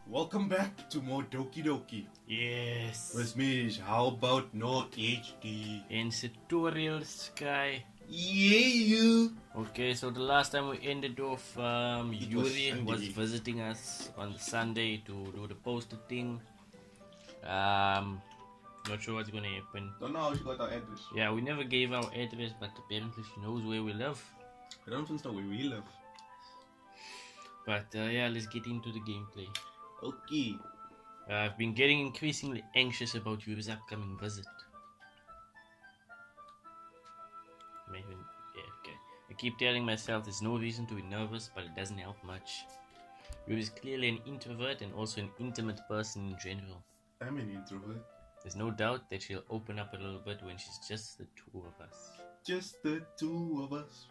Welcome back to more Doki Doki. Yes. With me, how about no HD? In Sartorial Sky. Yeah. Okay, so the last time we ended off, Yuri was Sunday. visiting us on Sunday to do the poster thing. Not sure what's gonna happen. Don't know how she got our address. Yeah, we never gave our address, but apparently she knows where we live. I don't think so where we live. But yeah, let's get into the gameplay. Okay. I've been getting increasingly anxious about Yuri's upcoming visit. Maybe, yeah, okay. I keep telling myself there's no reason to be nervous, but it doesn't help much. Yuri is clearly an introvert and also an intimate person in general. I'm an introvert. There's no doubt that she'll open up a little bit when she's just the two of us. Just the two of us.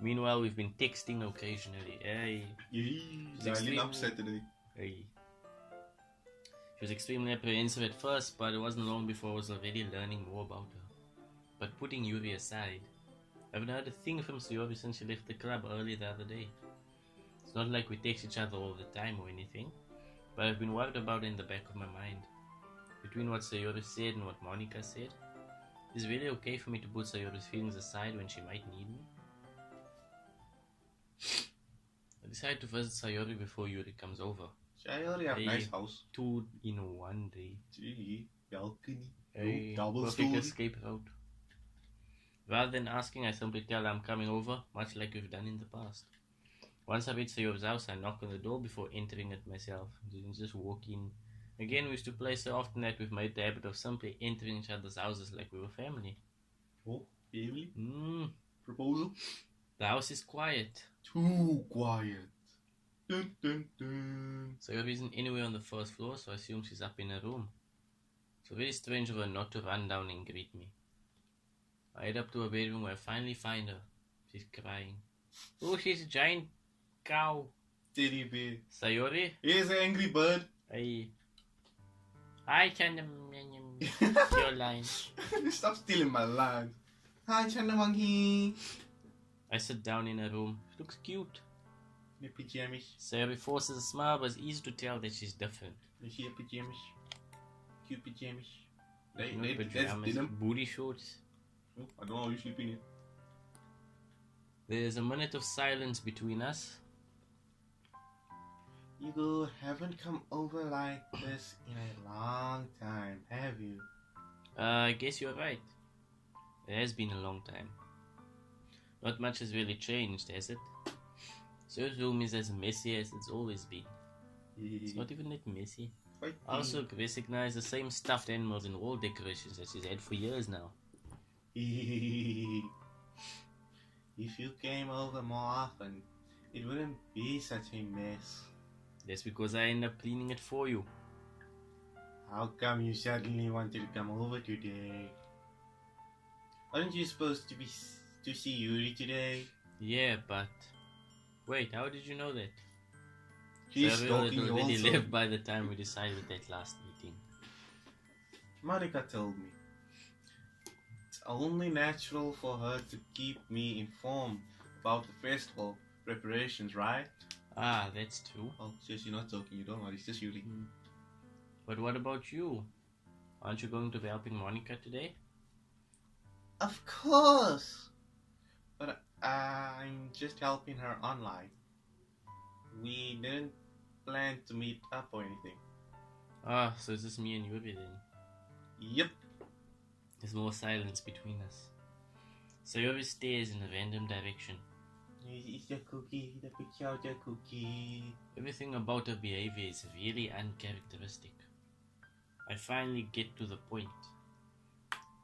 Meanwhile, we've been texting occasionally. Hey. Yeah. Dialing up Saturday. Hey. She was extremely apprehensive at first, but it wasn't long before I was already learning more about her. But putting Yuri aside, I haven't heard a thing from Sayori since she left the club early the other day. It's not like we text each other all the time or anything, but I've been worried about it in the back of my mind. Between what Sayori said and what Monica said, is it really okay for me to put Sayori's feelings aside when she might need me? I decided to visit Sayori before Yuri comes over. Sayori have nice house. 2 in 1 day. Gee, balcony. Hey, double perfect story. escape route. Rather than asking, I simply tell her I'm coming over, much like we've done in the past. Once I reach Sayori's house, I knock on the door before entering it myself. Didn't just walk in. Again, we used to play so often that we've made the habit of simply entering each other's houses like we were family. Oh, family? Proposal? The house is quiet. Too quiet. Dun dun dun. Sayori isn't anywhere on the first floor, so I assume she's up in her room. So very strange of her not to run down and greet me. I head up to her bedroom where I finally find her. She's crying. Oh, she's a giant cow. Teddy bear. Sayori? Here's an angry bird. Hey. Hi, Chanda. Your line. Stop stealing my lines. Hi, Chandamangi. I sit down in her room. She looks cute. In pajamas. Sayori forces a smile, but it's easy to tell that she's different. You see her pajamas? Cute pajamas. No That's pajamas, denim. booty shorts. Oh, I don't know how you sleep in here. There's a minute of silence between us. You haven't come over like this in a long time, have you? I guess you're right. It has been a long time. Not much has really changed, has it? Sayori's room is as messy as it's always been. It's not even that messy. I also recognize the same stuffed animals and wall decorations that she's had for years now. If you came over more often, it wouldn't be such a mess. That's because I end up cleaning it for you. How come you suddenly wanted to come over today? Aren't you supposed to see Yuri today? Yeah, but... Wait, how did you know that? She's Sayori talking had already also. left by the time we decided that last meeting. Marika told me. It's only natural for her to keep me informed about the festival preparations, right? Ah, that's true. Oh, sis, you're not talking, you don't worry, it's just Yuri. But what about you? Aren't you going to be helping Monica today? Of course! But I'm just helping her online. We didn't plan to meet up or anything. Ah, so it's just me and Yuri then. Yep. There's more silence between us. Sayori stares in a random direction. It's the cookie, the picture of the cookie. Everything about her behavior is really uncharacteristic. I finally get to the point.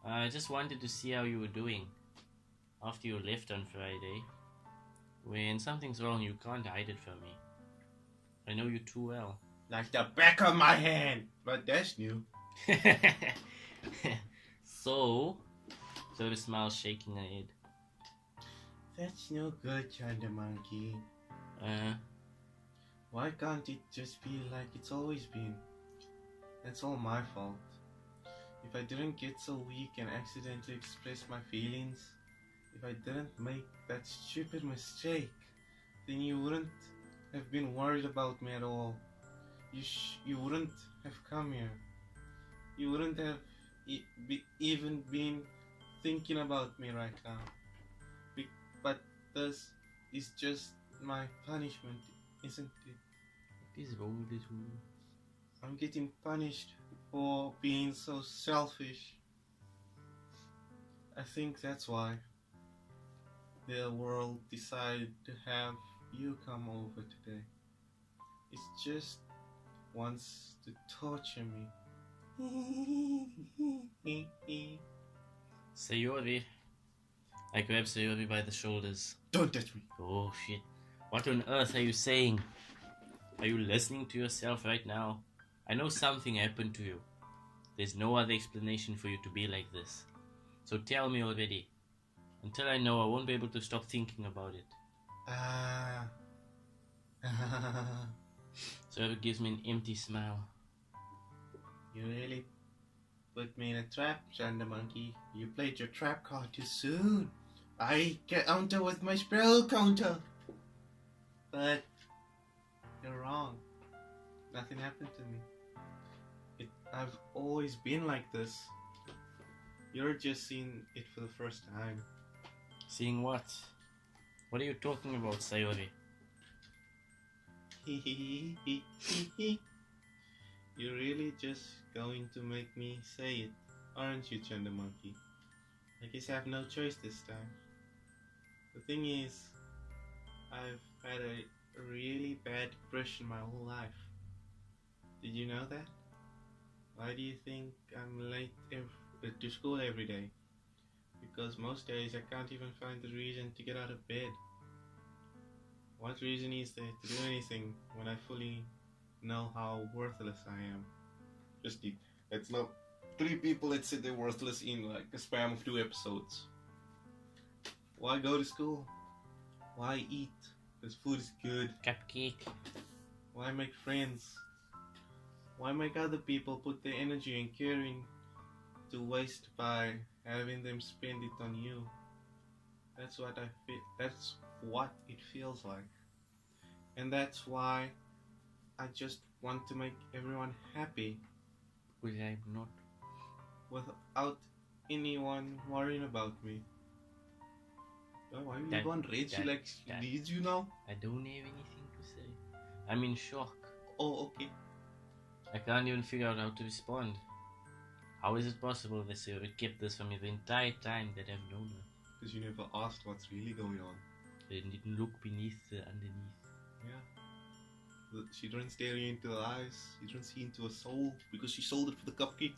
I just wanted to see how you were doing after you left on Friday. When something's wrong, you can't hide it from me. I know you too well. Like the back of my hand! But that's new. So the smile shaking her head. That's no good, Chanda Monkey. Why can't it just be like it's always been? That's all my fault. If I didn't get so weak and accidentally express my feelings, if I didn't make that stupid mistake, then you wouldn't have been worried about me at all. you wouldn't have come here. You wouldn't have even been thinking about me right now. But this is just my punishment, isn't it? What is wrong with you? I'm getting punished for being so selfish. I think that's why the world decided to have you come over today. It's just wants to torture me. Sayori. I grab Sayori by the shoulders. Don't touch me. Oh shit. What on earth are you saying? Are you listening to yourself right now? I know something happened to you. There's no other explanation for you to be like this. So tell me already. Until I know, I won't be able to stop thinking about it. Sayori gives me an empty smile. You really put me in a trap, Chanda Monkey. You played your trap card too soon. I counter with my spell counter. But you're wrong. Nothing happened to me. I've always been like this. You're just seeing it for the first time. Seeing what? What are you talking about, Sayori? You're really just going to make me say it, aren't you, Chanda Monkey? I guess I have no choice this time. The thing is, I've had a really bad depression my whole life. Did you know that? Why do you think I'm late to school every day? Because most days I can't even find the reason to get out of bed. What reason is there to do anything when I fully know how worthless I am? That's not 3 people that said they're worthless in like a span of 2 episodes. Why go to school? Why eat? Because food is good. Cupcake. Why make friends? Why make other people put their energy and caring to waste by having them spend it on you? That's what I feel. That's what it feels like. And that's why I just want to make everyone happy. Which I'm not. Without anyone worrying about me. Why are you going red? She leads you now? I don't have anything to say. I'm in shock. Oh, okay. I can't even figure out how to respond. How is it possible that Sayori kept this from me the entire time that I've known her? Because you never asked what's really going on. I didn't look beneath the underneath. Yeah. She didn't stare you into the eyes. You didn't see into her soul because she sold it for the cupcake.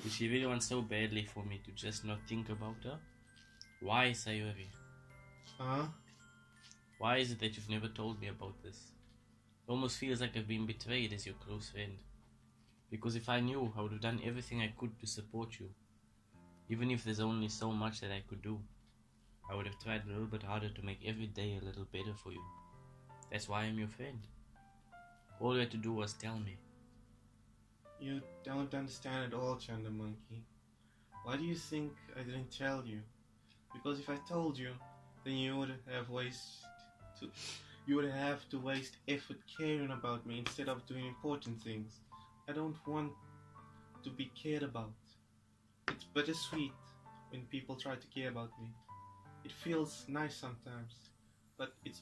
Did she really want so badly for me to just not think about her? Why, Sayori? Huh? Why is it that you've never told me about this? It almost feels like I've been betrayed as your close friend. Because if I knew, I would have done everything I could to support you. Even if there's only so much that I could do. I would have tried a little bit harder to make every day a little better for you. That's why I'm your friend. All you had to do was tell me. You don't understand at all, Chanda Monkey. Why do you think I didn't tell you? Because if I told you, then you would have to waste effort caring about me instead of doing important things. I don't want to be cared about. It's bittersweet when people try to care about me. It feels nice sometimes, but it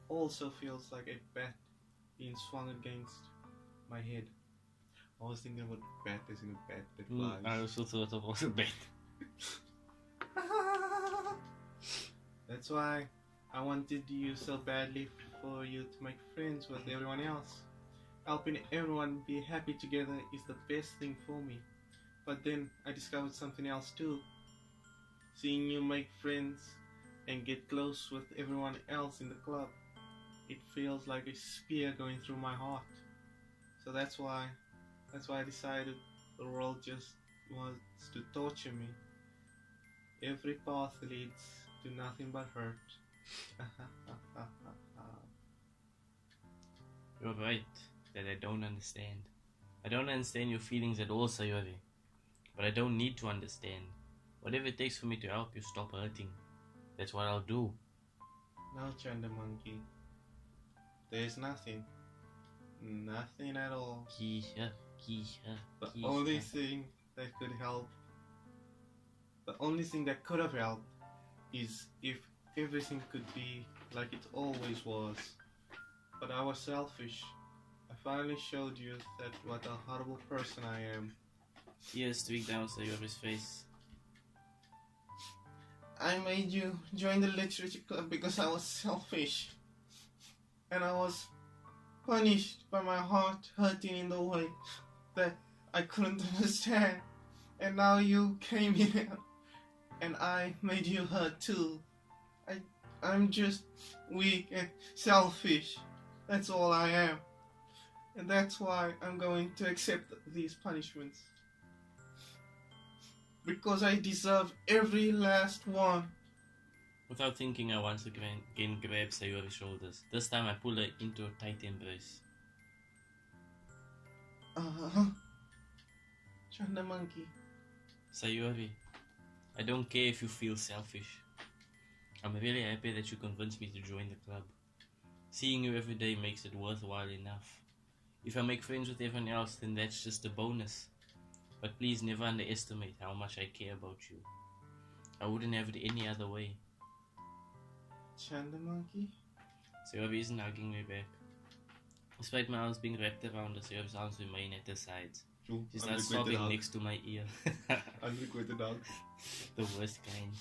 also feels like a bat being swung against my head. I was thinking about bat as in a bat that flies. I also thought of was a bat. That's why I wanted you so badly for you to make friends with everyone else. Helping everyone be happy together is the best thing for me. But then I discovered something else too. Seeing you make friends and get close with everyone else in the club, it feels like a spear going through my heart. So that's why I decided the world just wants to torture me. Every path leads to nothing but hurt. You're right that I don't understand. I don't understand your feelings at all, Sayori. But I don't need to understand. Whatever it takes for me to help you stop hurting, that's what I'll do. No, Chanda Monkey. There's nothing. Nothing at all. Keisha. The only thing that could help, the only thing that could have helped is if everything could be like it always was. But I was selfish. I finally showed you that what a horrible person I am. Tears streak down Sayori's face. I made you join the literature club because I was selfish. And I was punished by my heart hurting in the way that I couldn't understand. And now you came here and I made you hurt too. I'm just weak and selfish. That's all I am. And that's why I'm going to accept these punishments. Because I deserve every last one. Without thinking, I once again grab Sayori's shoulders. This time I pull her into a tight embrace. Chanda monkey. Sayori, I don't care if you feel selfish. I'm really happy that you convinced me to join the club. Seeing you every day makes it worthwhile enough. If I make friends with everyone else, then that's just a bonus. But please never underestimate how much I care about you. I wouldn't have it any other way. Chanda monkey? Sayori isn't hugging me back. Despite my arms being wrapped around her, Sayori's arms remain at her sides. She starts sobbing next to my ear. Unrequited dog. The worst kind.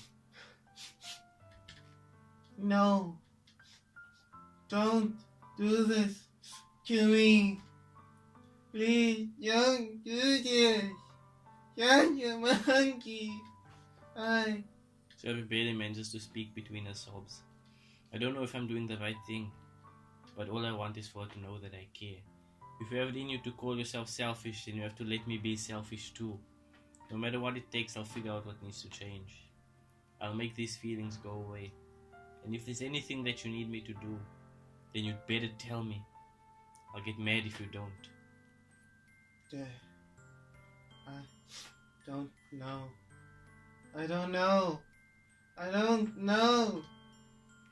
No. Don't do this to me. Please don't do this. Chanda monkey. Sayori barely manages to speak between her sobs. I don't know if I'm doing the right thing, but all I want is for her to know that I care. If you have it in you to call yourself selfish, then you have to let me be selfish too. No matter what it takes, I'll figure out what needs to change. I'll make these feelings go away. And if there's anything that you need me to do, then you'd better tell me. I'll get mad if you don't. I don't know. I don't know.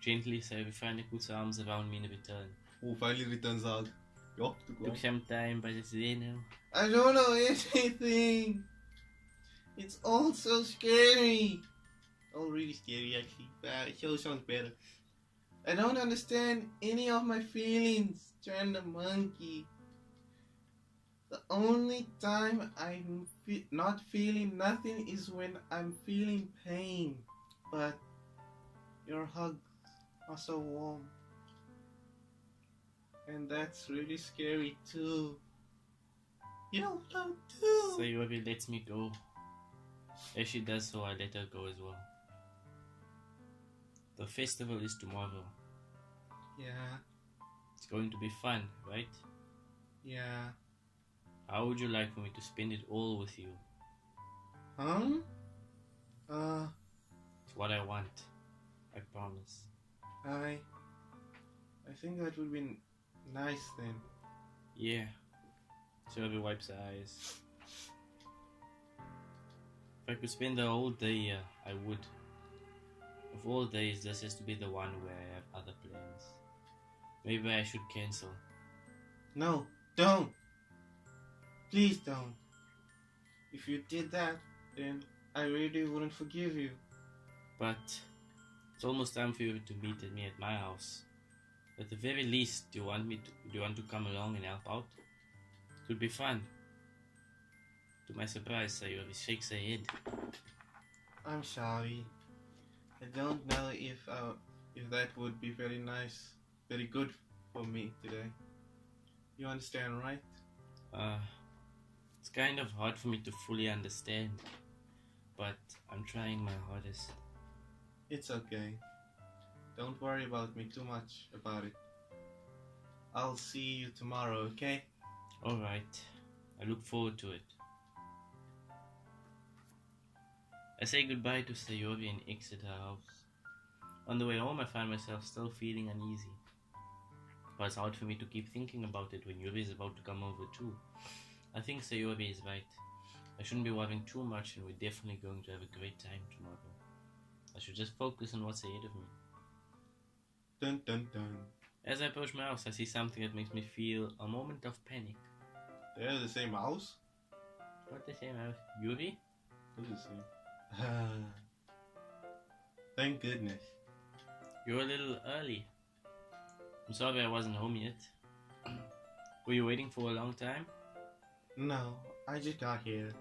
Gently, Sayori finally puts her arms around me in return. Oh, finally returns hug. Ja, Took some time, but it's there now. I don't know anything. It's all so scary. All really scary, actually. It show sounds better. I don't understand any of my feelings, Chanda monkey. The only time I'm not feeling nothing is when I'm feeling pain. But your hugs are so warm. And that's really scary too. You don't love too. Sayori lets me go. As she does so, I let her go as well. The festival is tomorrow. Yeah. It's going to be fun, right? Yeah. How would you like for me to spend it all with you? Huh? It's what I want. I promise. I think that would be nice then. Yeah. Sayori wipes her eyes. If I could spend the whole day here, I would. Of all days, this has to be the one where I have other plans. Maybe I should cancel. No, don't. Please don't. If you did that, then I really wouldn't forgive you. But it's almost time for you to meet me at my house. At the very least, do you want to come along and help out? It would be fun. To my surprise, Sayori shakes her head. I'm sorry. I don't know if that would be very nice, very good for me today. You understand, right? It's kind of hard for me to fully understand, but I'm trying my hardest. It's okay. Don't worry about me too much about it. I'll see you tomorrow, okay? Alright. I look forward to it. I say goodbye to Sayori and exit her house. On the way home, I find myself still feeling uneasy. But it's hard for me to keep thinking about it when Yuri is about to come over too. I think Sayori is right. I shouldn't be worrying too much, and we're definitely going to have a great time tomorrow. I should just focus on what's ahead of me. Dun dun dun. As I approach my house, I see something that makes me feel a moment of panic. They're the same house? What the same house? Yuri? They're the same. Thank goodness. You're a little early. I'm sorry I wasn't home yet. Were you waiting for a long time? No, I just got here.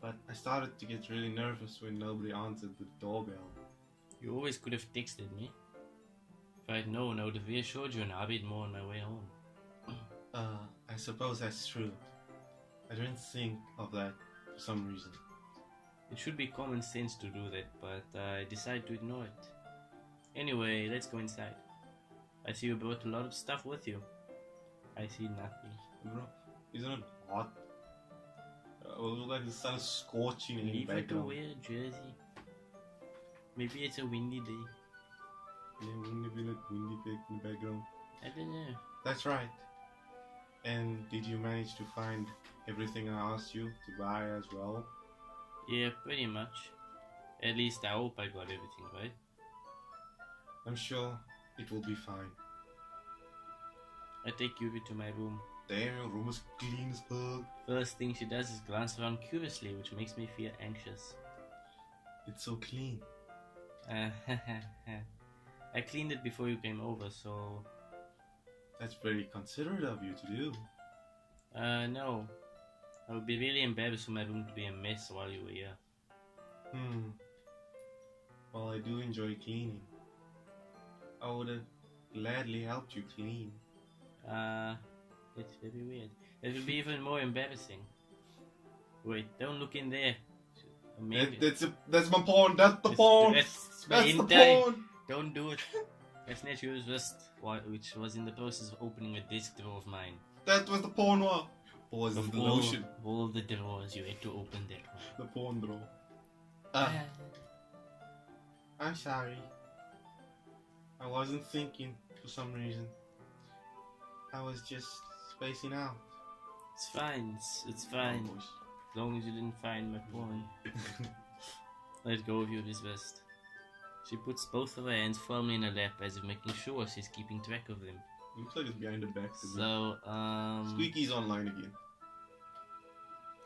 But I started to get really nervous when nobody answered the doorbell. You always could have texted me. If I'd known, I would have reassured you and a bit more on my way home. I suppose that's true. I didn't think of that for some reason. It should be common sense to do that, but I decided to ignore it. Anyway, let's go inside. I see you brought a lot of stuff with you. I see nothing. Bro, isn't it hot? It looks like the sun is scorching in the Leave her to background. wear a jersey. Maybe it's a windy day. Yeah, wouldn't it be like windy back in the background? I don't know. That's right. And did you manage to find everything I asked you to buy as well? Yeah, pretty much. At least I hope I got everything right. I'm sure it will be fine. I take Yuri to my room. Damn, your room is clean as fuck. First thing she does is glance around curiously, which makes me feel anxious. It's so clean. I cleaned it before you came over, so... That's very considerate of you to do. No. I would be really embarrassed for my room to be a mess while you were here. Well, I do enjoy cleaning. I would have gladly helped you clean. It's very weird. It would be even more embarrassing. Wait, don't look in there. Maybe... That's my pawn. That's the pawn. That's That's the hentai. pawn. Don't do it. That's not yours wrist, which was in the process of opening a disc drawer of mine. That was the pawn one. Was the lotion. All the drawers, you had to open that one. The pawn drawer. I'm sorry. I wasn't thinking for some reason. I was just spacing out. It's fine. It's fine. Oh, As long as you didn't find my pawn. Let go of your vest. She puts both of her hands firmly in her lap as if making sure she's keeping track of them. Looks like it's behind the back. So, Squeaky's online again.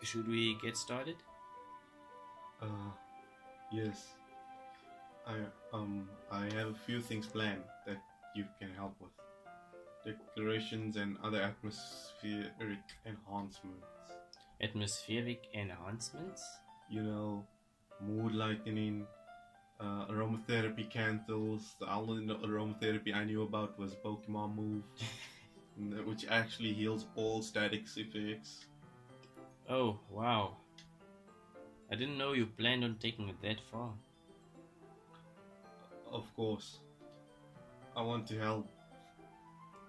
Should we get started? Yes. I have a few things planned that you can help with. Decorations and other atmospheric enhancements. Atmospheric enhancements? You know, mood lightening, aromatherapy candles. The only aromatherapy I knew about was Pokemon Move, which actually heals all statics effects. Oh, wow. I didn't know you planned on taking it that far. Of course. I want to help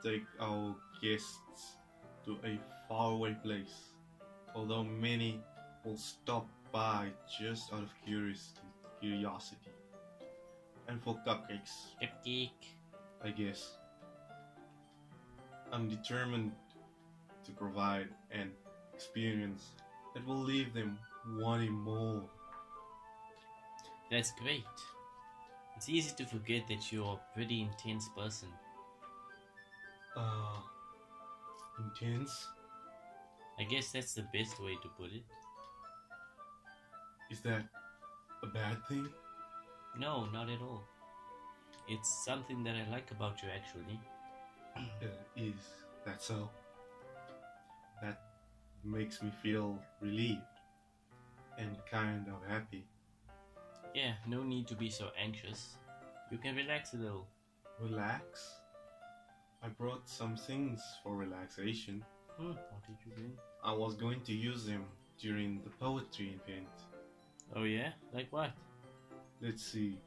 take our guests to a faraway place. Although many will stop by just out of curiosity. And for cupcakes. Cupcake. I guess. I'm determined to provide an experience that will leave them wanting more. That's great. It's easy to forget that you're a pretty intense person. Intense? I guess that's the best way to put it. Is that a bad thing? No, not at all. It's something that I like about you, actually. Is that so? That makes me feel relieved and kind of happy. Yeah, no need to be so anxious. You can relax a little. Relax? I brought some things for relaxation. What did you bring? I was going to use them during the poetry event. Oh yeah? Like what? Let's see.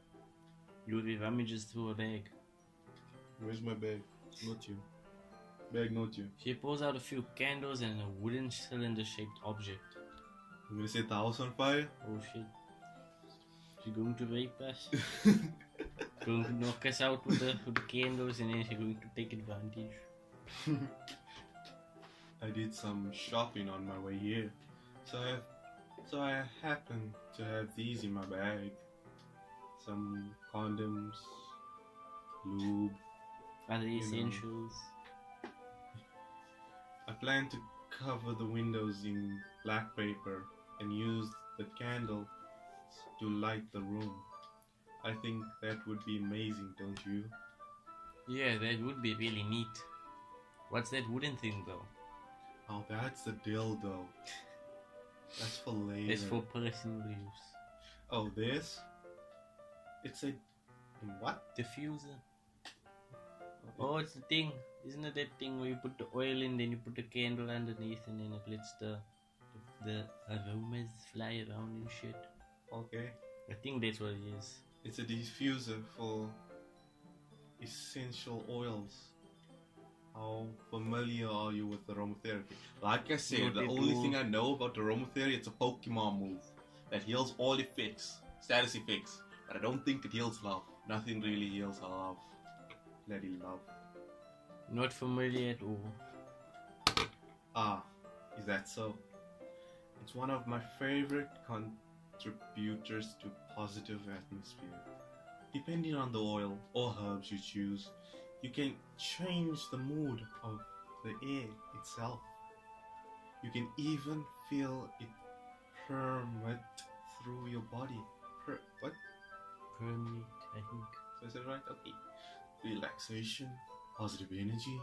Yuri rummages through a bag. Where's my bag? Not you. Bag, not you. She pulls out a few candles and a wooden cylinder-shaped object. I'm gonna set the house on fire? Oh shit. She's going to rape us. Going to knock us out with the candles and then she's going to take advantage. I did some shopping on my way here. So I happen to have these in my bag. Some condoms, lube. Other know. essentials. I plan to cover the windows in black paper and use the candle to light the room. I think that would be amazing, don't you? Yeah, that would be really neat. What's that wooden thing though? Oh, that's the dildo. That's for later. It's for personal use. Oh, this? It's a... what? Diffuser. Oh, it's the thing. Isn't it that thing where you put the oil in, then you put the candle underneath, and then it lets the aromas fly around and shit? Okay. I think that's what it is. It's a diffuser for essential oils. How familiar are you with aromatherapy? Like I said, the only thing I know about aromatherapy, it's a Pokemon move that heals all effects, status effects. But I don't think it heals love. Nothing really heals love. Bloody love. Not familiar at all. Ah, is that so? It's one of my favorite contributors to positive atmosphere. Depending on the oil or herbs you choose, you can change the mood of the air itself. You can even feel it permeate through your body. What? Permeate, I think. So is that right? Okay. Relaxation, positive energy,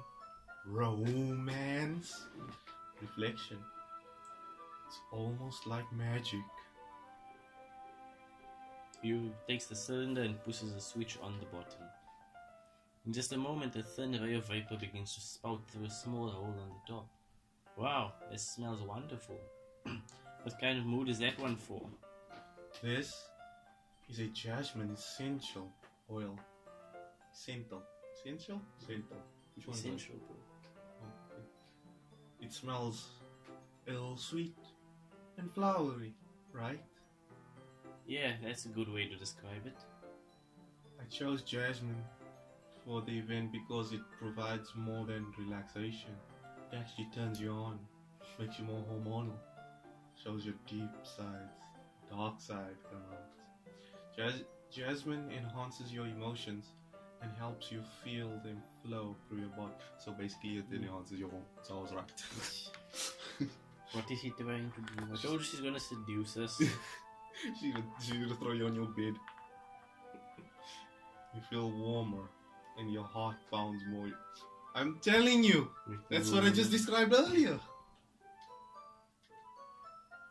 romance, reflection. It's almost like magic. You takes the cylinder and pushes a switch on the bottom. In just a moment, a thin ray of vapor begins to spout through a small hole on the top. Wow, this smells wonderful. What kind of mood is that one for? This is a jasmine essential oil. Essential? Essential? Which one? Essential. Okay. It smells a little sweet and flowery, right? Yeah, that's a good way to describe it. I chose jasmine for the event because it provides more than relaxation. It actually turns you on, makes you more hormonal, shows your deep sides, dark side come out. Jasmine enhances your emotions and helps you feel them flow through your body. So basically it enhances your hormones. So I was right. What is he trying to do? I told you she's gonna seduce us. She's gonna throw you on your bed. You feel warmer and your heart pounds more. I'm telling you! That's what I just described earlier!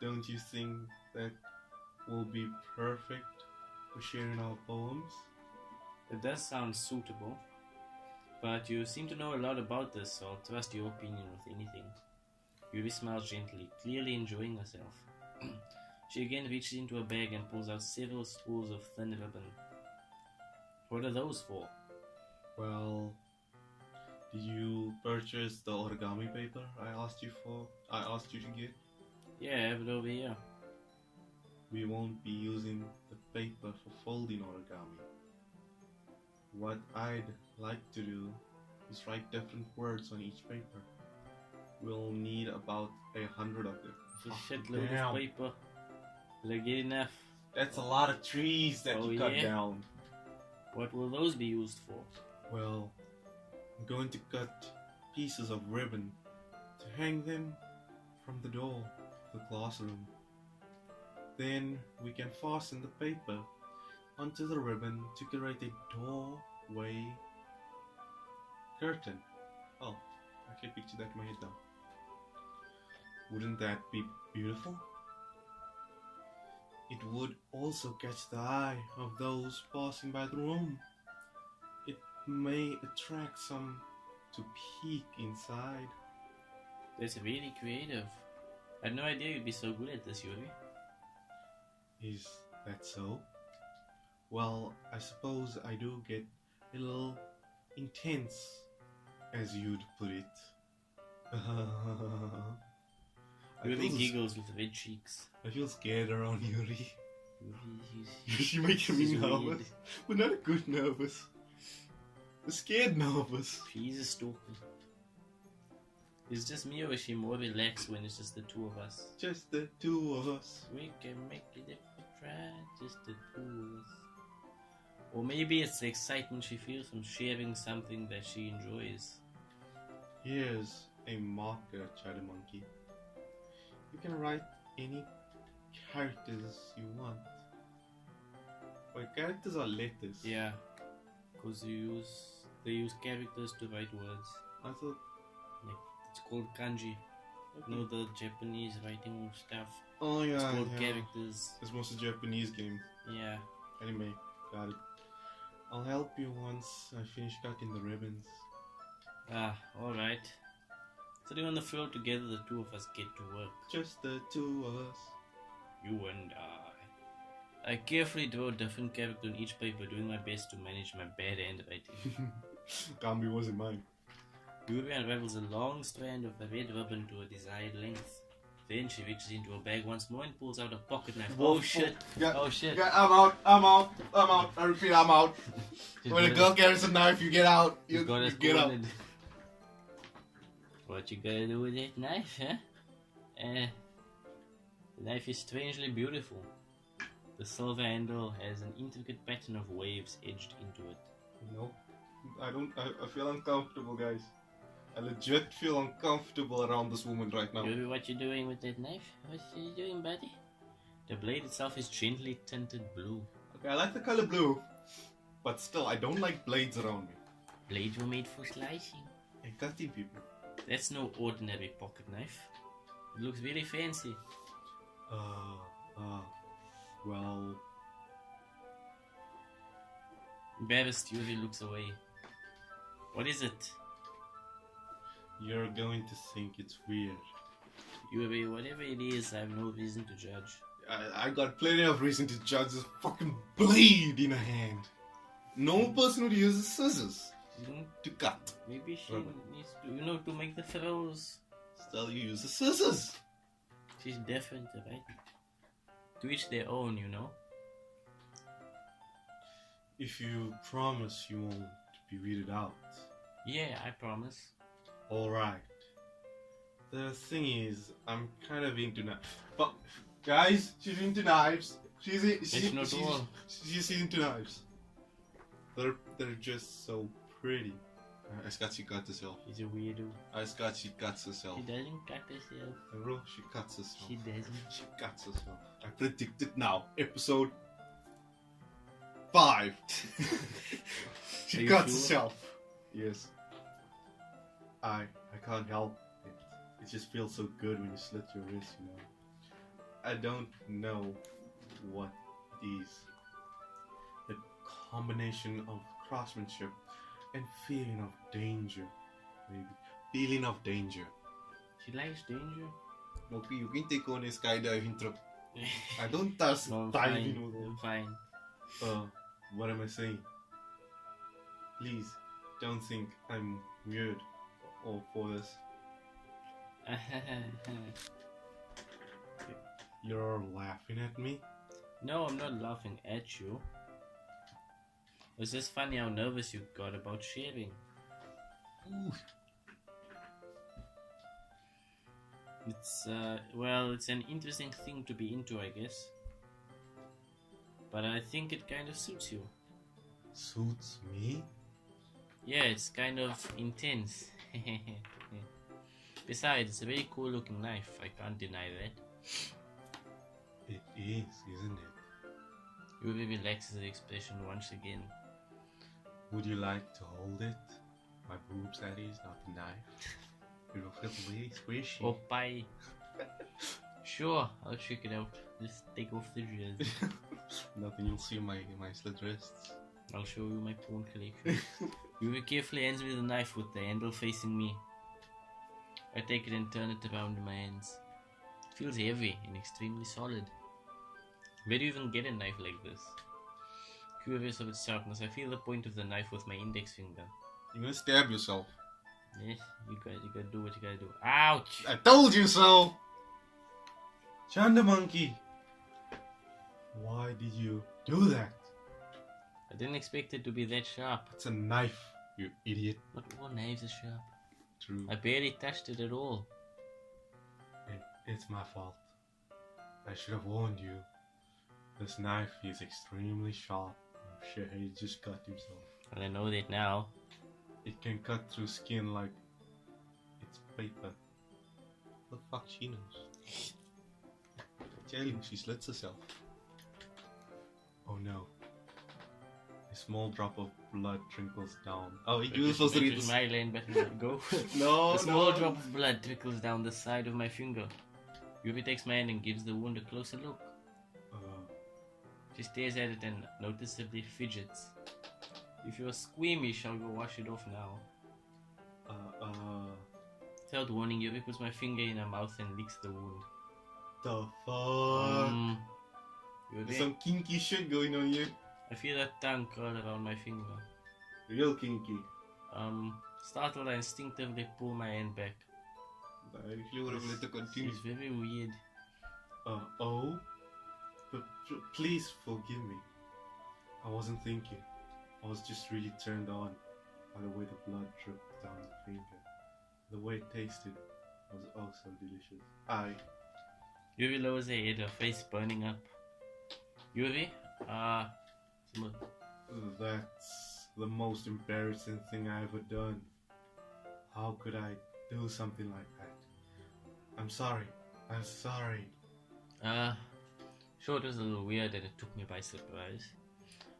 Don't you think that will be perfect for sharing our poems? It does sound suitable, but you seem to know a lot about this, so I'll trust your opinion with anything. Yuri smiles gently, clearly enjoying herself. She again reaches into her bag and pulls out several spools of thin ribbon. What are those for? Well, did you purchase the origami paper I asked you to get? Yeah, I have it over here. We won't be using the paper for folding origami. What I'd like to do is write different words on each paper. We'll need about 100 of them. A shitload of paper. Will I get enough? That's a lot of trees that you cut down. What will those be used for? Well, I'm going to cut pieces of ribbon to hang them from the door of the classroom. Then we can fasten the paper onto the ribbon to create a doorway curtain. Oh, I can picture that in my head now. Wouldn't that be beautiful? It would also catch the eye of those passing by the room. It may attract some to peek inside. That's really creative. I had no idea you'd be so good at this, Yuri. Is that so? Well, I suppose I do get a little intense, as you'd put it. Yuri giggles with red cheeks. I feel scared around Yuri. She's making me nervous. But not a good nervous. A scared nervous. She's a stalker. It's just me, or is she more relaxed when it's just the two of us? Just the two of us. We can make it if we try, just the two of us. Or maybe it's the excitement she feels from sharing something that she enjoys. Here's a marker, Shadow Monkey. You can write any characters you want. Well, characters are letters. Yeah, because they use characters to write words. I thought. Like, it's called kanji. Okay. You know, the Japanese writing stuff. Oh yeah. It's called yeah. characters. It's mostly Japanese game. Yeah. Anime. Got it. I'll help you once I finish cutting the ribbons. Ah, alright. Sitting on the floor together, the two of us get to work. Just the two of us. You and I. I carefully draw a different character on each paper, doing my best to manage my bad handwriting. Gambi wasn't mine. Yuri unravels a long strand of the red ribbon to a desired length. Then she reaches into her bag once more and pulls out a pocket knife. Oh shit! Yeah, Oh shit! Yeah, I'm out. I repeat, I'm out. When a girl carries a knife, you get out. You get out. What you gonna do with that knife, huh? The knife is strangely beautiful. The silver handle has an intricate pattern of waves edged into it. No, I don't. I feel uncomfortable, guys. I legit feel uncomfortable around this woman right now. Yuri, what you doing with that knife? What you doing, buddy? The blade itself is gently tinted blue. Okay, I like the color blue, but still, I don't like blades around me. Blades were made for slicing. And cutting people. That's no ordinary pocket knife. It looks very fancy. Well... Embarrassed, Yuri looks away. What is it? You're going to think it's weird. Yuri, whatever it is, I have no reason to judge. I got plenty of reason to judge this fucking blade in her hand. No person would use scissors to cut. Maybe she needs to, to make the frills. Still, you use the scissors. She's different, right? To each their own, If you promise you won't be weirded out. Yeah, I promise. Alright. The thing is, I'm kind of into knives. But, guys, she's into knives. She's into knives. They're just so pretty. I Scott, she cut herself. She's a weirdo. I Scott, she cuts herself. She doesn't cut herself. Bro, she cuts herself. She doesn't. She cuts herself. I predict it now. Episode 5. She cuts herself. Yes. I can't help it. It just feels so good when you slit your wrist, I don't know what it is. The combination of craftsmanship and feeling of danger, maybe. Feeling of danger. She likes danger? Okay, you can take on a skydiving trip. I don't touch No, I'm diving fine. with I'm fine. What am I saying? Please, don't think I'm weird or for this. You're laughing at me? No, I'm not laughing at you. It was just funny how nervous you got about sharing. Ooh. It's, it's an interesting thing to be into, I guess. But I think it kind of suits you. Suits me? Yeah, it's kind of intense. Besides, it's a very cool looking knife, I can't deny that. It is, isn't it? Yuri relaxes the expression once again. Would you like to hold it? My boobs, that is, not the knife. You look at the way squishy. Oh, bye. Sure, I'll check it out. Just take off the dress. Nothing, you'll see my slit wrists. I'll show you my porn collection. Yuri carefully hands me the knife with the handle facing me. I take it and turn it around in my hands. It feels heavy and extremely solid. Where do you even get a knife like this? Curious of its sharpness, I feel the point of the knife with my index finger. You're gonna stab yourself. Yes, you gotta do what you gotta do. Ouch! I told you so! Chanda Monkey! Why did you do that? I didn't expect it to be that sharp. It's a knife, you idiot. But all knives are sharp. True. I barely touched it at all. It's my fault. I should have warned you. This knife is extremely sharp. shit, he just cut himself. Well, I know that now. It can cut through skin like it's paper. The fuck she knows? Tell you, she slits herself. Oh no. A small drop of blood trickles down. Oh, you were supposed to read this. My lane, but go. No, A small drop of blood trickles down the side of my finger. Yuri takes my hand and gives the wound a closer look. She stares at it and noticeably fidgets. If you're squeamish, I'll go wash it off now. Without warning, Yuri puts my finger in her mouth and licks the wound. The fuck? Yuri, There's some kinky shit going on here. I feel a tongue curl around my finger. Real kinky. Startled, I instinctively pull my hand back. I actually would have let it continue. It's very weird. But please forgive me. I wasn't thinking. I was just really turned on by the way the blood dripped down the finger. The way it tasted was oh so delicious. Yuri lowers her head, her face burning up. Yuri, that's the most embarrassing thing I ever done. How could I do something like that? I'm sorry. Sure, it was a little weird that it took me by surprise.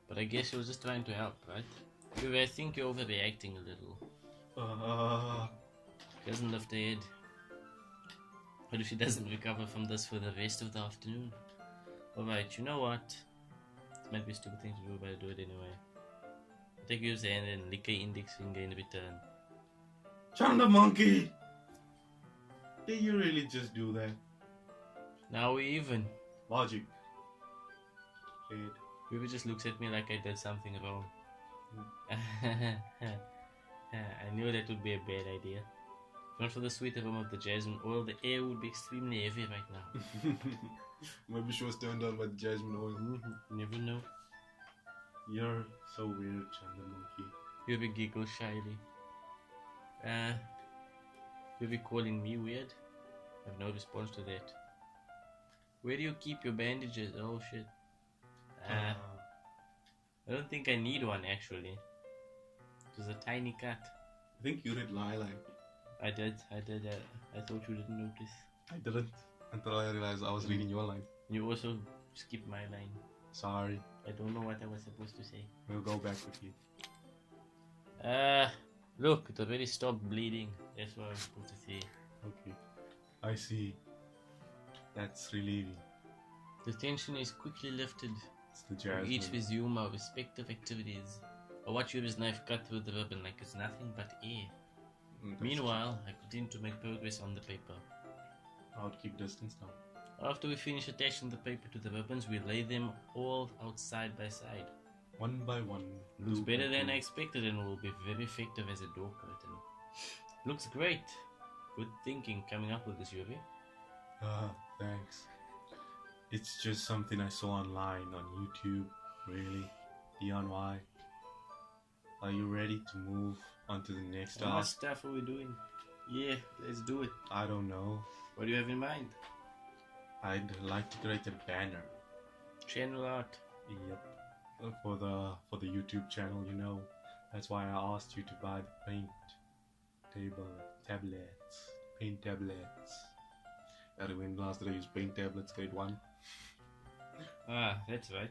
But I guess she was just trying to help, right? Yuri, I think you're overreacting a little. She doesn't lift her head. What if she doesn't recover from this for the rest of the afternoon? Alright, you know what? It might be a stupid thing to do, but I do it anyway. I take Yuri's hand and lick her index finger in return. Chanda monkey! Did you really just do that? Now we even. Logic. Kid. Yuri just looks at me like I did something wrong. I knew that would be a bad idea. If not for the sweet aroma of the jasmine oil, the air would be extremely heavy right now. Maybe she was turned on by the jasmine oil. Never know. You're so weird, Chanda monkey. Yuri giggles shyly. Yuri calling me weird? I have no response to that. Where do you keep your bandages? Oh shit. I don't think I need one actually. It was a tiny cut. I think you did lilac. I did. I thought you didn't notice. I didn't until I realized I was reading your line. You also skipped my line. Sorry. I don't know what I was supposed to say. We'll go back with you. Look, it already stopped bleeding. That's what I was supposed to say. Okay. I see. That's relieving. The tension is quickly lifted. It's the jasmine. We each resume our respective activities. I watch Yuri's knife cut through the ribbon like it's nothing but air. Meanwhile, I continue to make progress on the paper. I'll keep distance now. After we finish attaching the paper to the ribbons, we lay them all out side by side. One by one. Looks better than I expected and will be very effective as a door curtain. Looks great. Good thinking coming up with this, Yuri. Thanks. It's just something I saw online on YouTube. Really? DIY. Are you ready to move on to the next What task? stuff are we doing? Yeah, let's do it. I don't know. What do you have in mind? I'd like to create a banner. Channel art. Yep. For the YouTube channel, you know. That's why I asked you to buy the paint tablets. Paint tablets. I remember last day I used paint tablets, grade 1. That's right.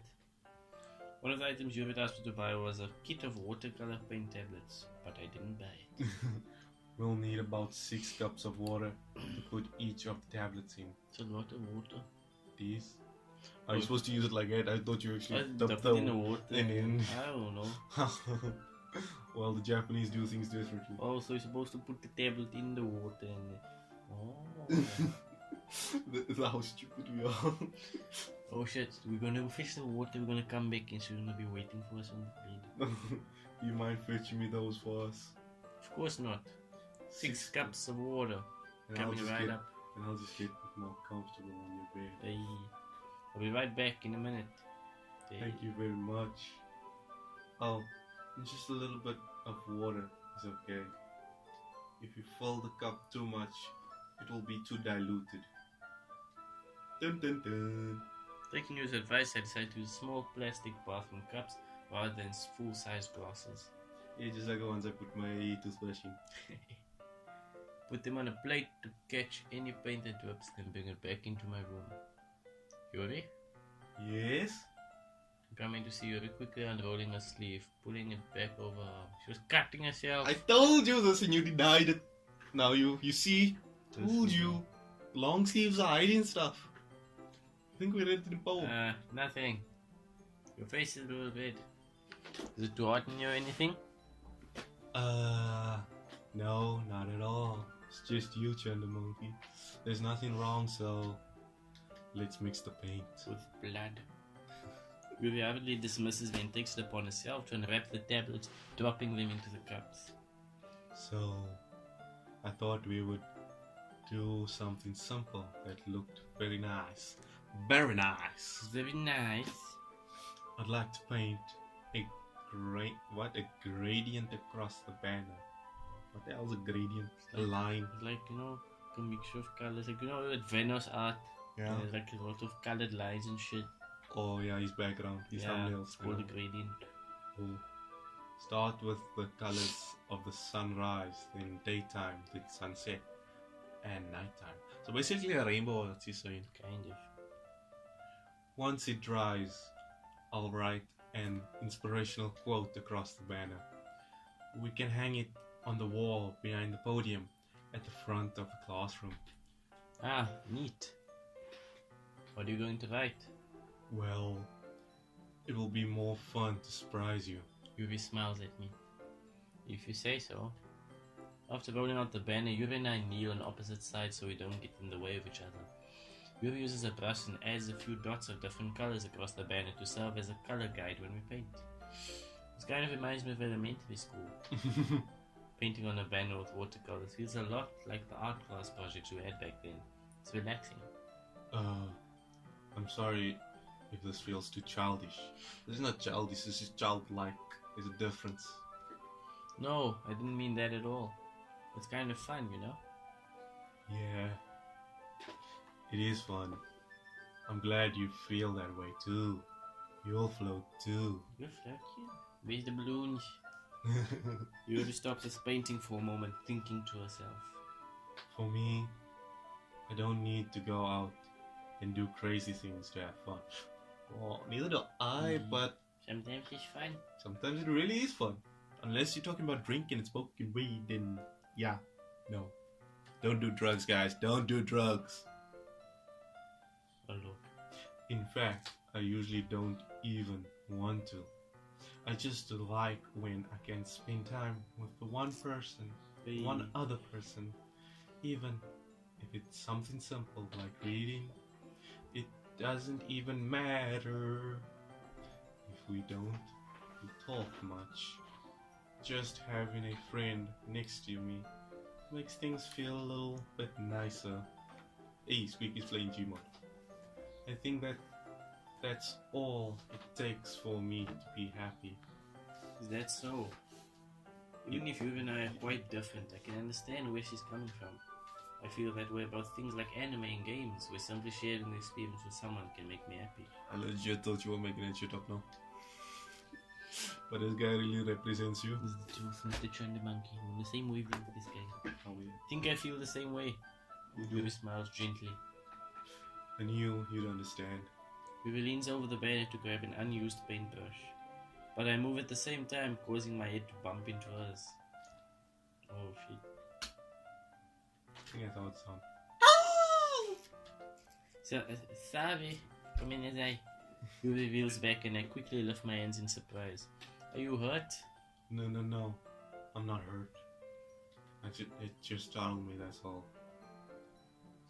One of the items you had asked me to buy was a kit of watercolor paint tablets, but I didn't buy it. We'll need about 6 cups of water to put each of the tablets in. It's a lot of water. These? Are you supposed to use it like that? I thought you actually dumped it in the water. In. I don't know. Well, the Japanese do things differently. Oh, so you're supposed to put the tablet in the water and... That's how stupid we are. Oh shit, we're gonna go fetch the water, we're gonna come back and she's gonna be waiting for us on the bed. You mind fetching me those for us? Of course not. 6 cups of water coming right up. And I'll just get more comfortable on your bed. Hey, I'll be right back in a minute. Hey. Thank you very much. Oh, just a little bit of water is okay. If you fill the cup too much, it will be too diluted. Dun dun dun. Taking his advice, I decided to use small plastic bathroom cups rather than full-size glasses. Yeah, just like the ones I put my toothbrush in. Put them on a plate to catch any paint that drips, then bring it back into my room. Yuri? Yes? Coming to see Yuri quickly unrolling her sleeve, pulling it back over her arm. She was cutting herself. I told you this and you denied it. Now you see? Told you. Long sleeves are hiding stuff. I think we're ready to the poem. Nothing. Your face is a little red. Is it too hot in you or anything? No, not at all. It's just you, Chanda Monkey. There's nothing wrong, so let's mix the paint. With blood. Yuri avidly dismisses me and takes it upon herself to unwrap the tablets, dropping them into the cups. So, I thought we would do something simple that looked very nice. Very nice. Very nice. I'd like to paint a gradient across the banner. What the hell's a gradient? A line. It's like, a mixture of colors. Like, with Venus art. Yeah. There's like a lot of colored lines and shit. Oh yeah, his background, his thumbnails. It's called a gradient. Oh. Start with the colors of the sunrise, then daytime, then sunset, and nighttime. So basically a rainbow, what you're saying. Kind of. Once it dries, I'll write an inspirational quote across the banner. We can hang it on the wall behind the podium at the front of the classroom. Ah, neat. What are you going to write? Well, it will be more fun to surprise you. Yuri smiles at me. If you say so. After rolling out the banner, Yuri and I kneel on opposite sides so we don't get in the way of each other. Yuri uses a brush and adds a few dots of different colors across the banner to serve as a color guide when we paint. This kind of reminds me of elementary school. Painting on a banner with watercolors feels a lot like the art class projects we had back then. It's relaxing. I'm sorry if this feels too childish. This is not childish, this is childlike. There's a difference. No, I didn't mean that at all. It's kind of fun, Yeah, it is fun. I'm glad you feel that way too. You'll float too. You'll float, yeah. Where's the balloons? Yuri stops us painting for a moment, thinking to herself. For me, I don't need to go out and do crazy things to have fun. Well, neither do I, but sometimes it's fun. Sometimes it really is fun. Unless you're talking about drinking and smoking weed, then yeah, no. Don't do drugs, guys. Don't do drugs. Oh, look. In fact, I usually don't even want to. I just like when I can spend time with the one person, one other person, even if it's something simple like reading. It doesn't even matter if we don't talk much. Just having a friend next to me makes things feel a little bit nicer. Hey, Squeaky's playing Gmod. I think that's all it takes for me to be happy. Is that so? Even if you and I are quite different, I can understand where she's coming from. I feel that way about things like anime and games, where simply sharing the experience with someone can make me happy. I legit thought you were making that shit up now. But this guy really represents you. This is the truth, Mr. Trendy Monkey. I'm on the same wavelength with this guy. How weird. Think I feel the same way. Yuri smiles gently. I knew you'd understand. Yuri leans over the banner to grab an unused paintbrush. But I move at the same time, causing my head to bump into hers. Oh shit. I think I thought so. So, sorry. Come in as I. Yuri reveals back and I quickly lift my hands in surprise. Are you hurt? No. I'm not hurt. It just startled me, that's all.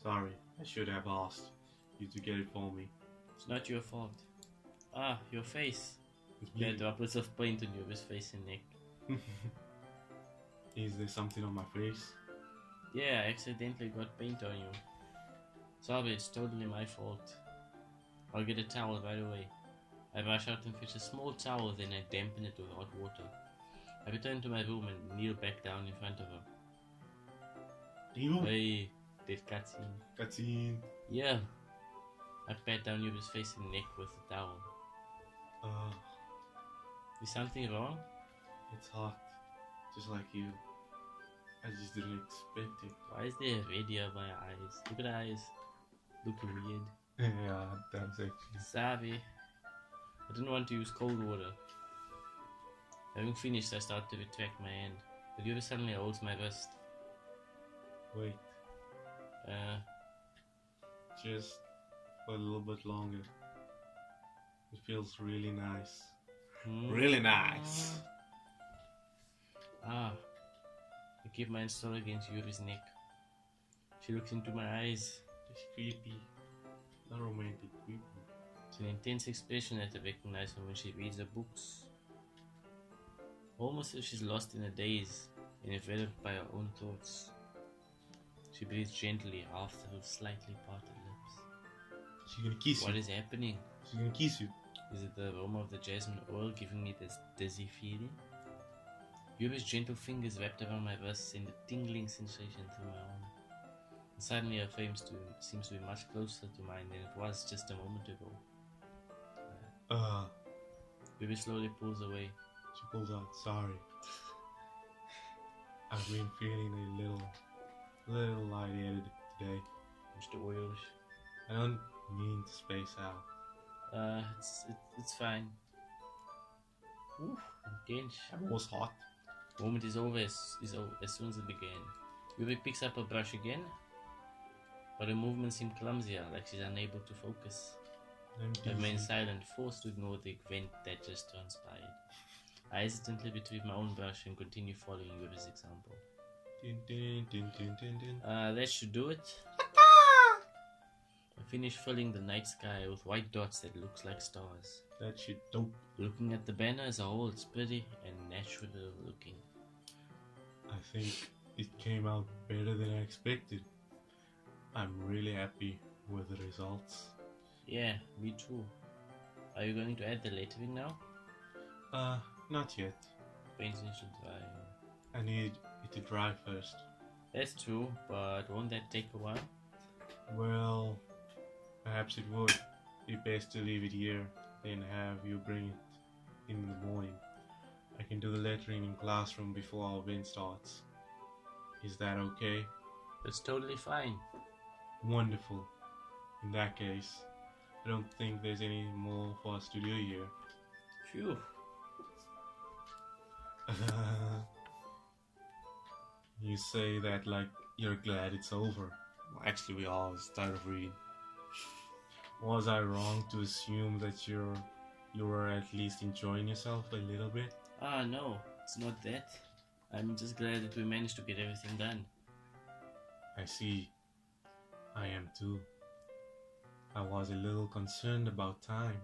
Sorry, I should have asked you to get it for me. It's not your fault. Ah, your face. It's There are bleeding. droplets of paint on Yuri's face and neck. Is there something on my face? Yeah, I accidentally got paint on you. Sorry, it's totally my fault. I'll get a towel right away. I rush out and fetch a small towel, then I dampen it with hot water. I return to my room and kneel back down in front of her. Damn. Hey, that cutscene. Cutscene. Yeah. I pat down Yuri's face and neck with the towel. Is something wrong? It's hot, just like you. I just didn't expect it. Why is there red here by your eyes? Look at the eyes. Looking weird. Yeah, that's actually. Sorry. I didn't want to use cold water. Having finished, I start to retract my hand. But Yuri suddenly holds my wrist. Wait, just for a little bit longer. It feels really nice. Really nice. Ah. I keep my hand still against Yuri's neck. She looks into my eyes. It's creepy. Not romantic, creepy. It's an intense expression that I recognize from when she reads her books. Almost as if she's lost in a daze, enveloped by her own thoughts. She breathes gently, half through slightly parted lips. She's gonna kiss you. What is happening? She's gonna kiss you. Is it the aroma of the jasmine oil giving me this dizzy feeling? Yuri's gentle fingers wrapped around my wrist send a tingling sensation through my arm. And suddenly her frame seems to be much closer to mine than it was just a moment ago. Yuri slowly pulls away. She pulls out, sorry. I've been feeling a little lightheaded today. Mr. Oilish. I don't mean to space out. It's fine. Oof, intense. It was hot. Moment is over as soon as it began. Yuri picks up her brush again, but her movements seem clumsier, like she's unable to focus. I remain silent, forced to ignore the event that just transpired. I hesitantly retrieve my own brush and continue following Yuri's example. That should do it. I finish filling the night sky with white dots that looks like stars. That shit dope. Looking at the banner as a whole, it's pretty and natural looking. I think it came out better than I expected. I'm really happy with the results. Yeah, me too. Are you going to add the lettering now? Not yet. Painting should dry. I need it to dry first. That's true, but won't that take a while? Well, perhaps it would be best to leave it here, then have you bring it in the morning. I can do the lettering in classroom before our event starts. Is that okay? That's totally fine. Wonderful. In that case, I don't think there's any more for us to do here. Phew. You say that like you're glad it's over. Well, actually, we all tired of reading. Was I wrong to assume that you were at least enjoying yourself a little bit? No, it's not that. I'm just glad that we managed to get everything done. I see. I am too. I was a little concerned about time.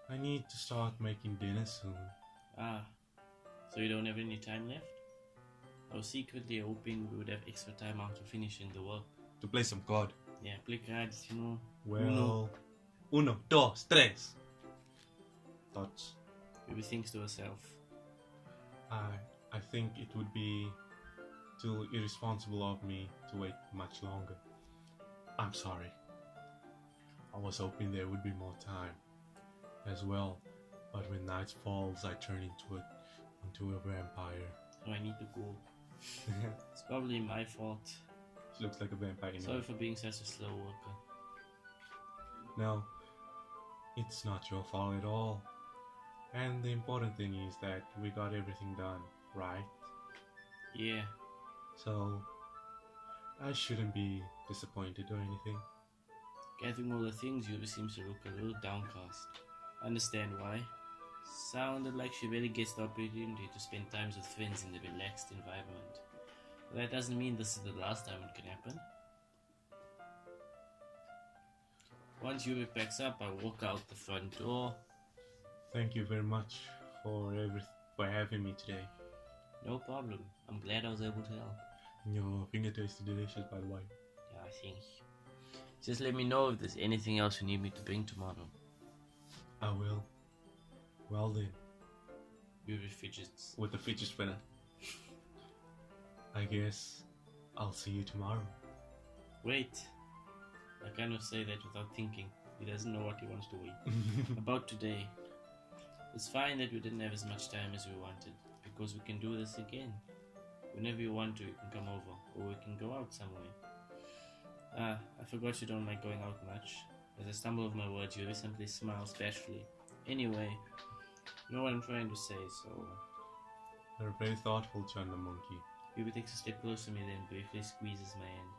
I need to start making dinner soon. So you don't have any time left? I was secretly hoping we would have extra time after finishing the work. To play some COD. Yeah, play cards, you know. Well, uno, dos, tres. Thoughts? Maybe thinks to herself. I think it would be too irresponsible of me to wait much longer. I'm sorry. I was hoping there would be more time as well, but when night falls, I turn into a vampire. So I need to go. It's probably my fault. She looks like a vampire anyway. Sorry for being such a slow worker. No, it's not your fault at all. And the important thing is that we got everything done, right? Yeah. So, I shouldn't be disappointed or anything. Gathering all the things, Yuri seems to look a little downcast. Understand why? Sounded like she really gets the opportunity to spend time with friends in a relaxed environment. But that doesn't mean this is the last time it can happen. Once Yuri packs up, I walk out the front door. Thank you very much for having me today. No problem. I'm glad I was able to help. Your finger tasted delicious, by the way. Yeah, I think. Just let me know if there's anything else you need me to bring tomorrow. I will. Well then. Yuri fidgets. With the fidget spinner. I guess I'll see you tomorrow. Wait. I kind of say that without thinking. He doesn't know what he wants to wait. About today. It's fine that we didn't have as much time as we wanted, because we can do this again. Whenever you want to, you can come over, or we can go out somewhere. I forgot you don't like going out much. As I stumble over my words, you simply smiles bashfully. Anyway, you know what I'm trying to say, so... You're very thoughtful, Chanda Monkey. Yubi takes a step closer to me, then briefly squeeses my hand.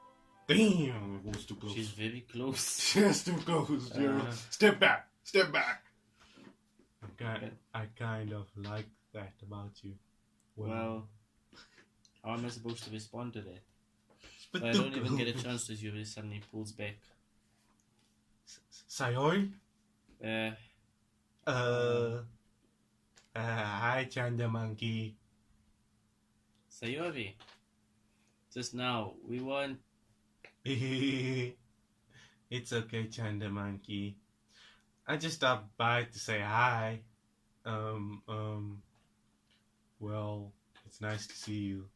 Damn, it was too close. She's very close. She's too close, Gerald. Step back! Step back! I kind of like that about you. Well, how am I supposed to respond to that? But I don't even get a chance to Yubi suddenly pulls back. Sayori? Hi, Chanda Monkey. Sayori, just now, we weren't... It's okay, Chanda Monkey. I just stopped by to say hi. Well, it's nice to see you.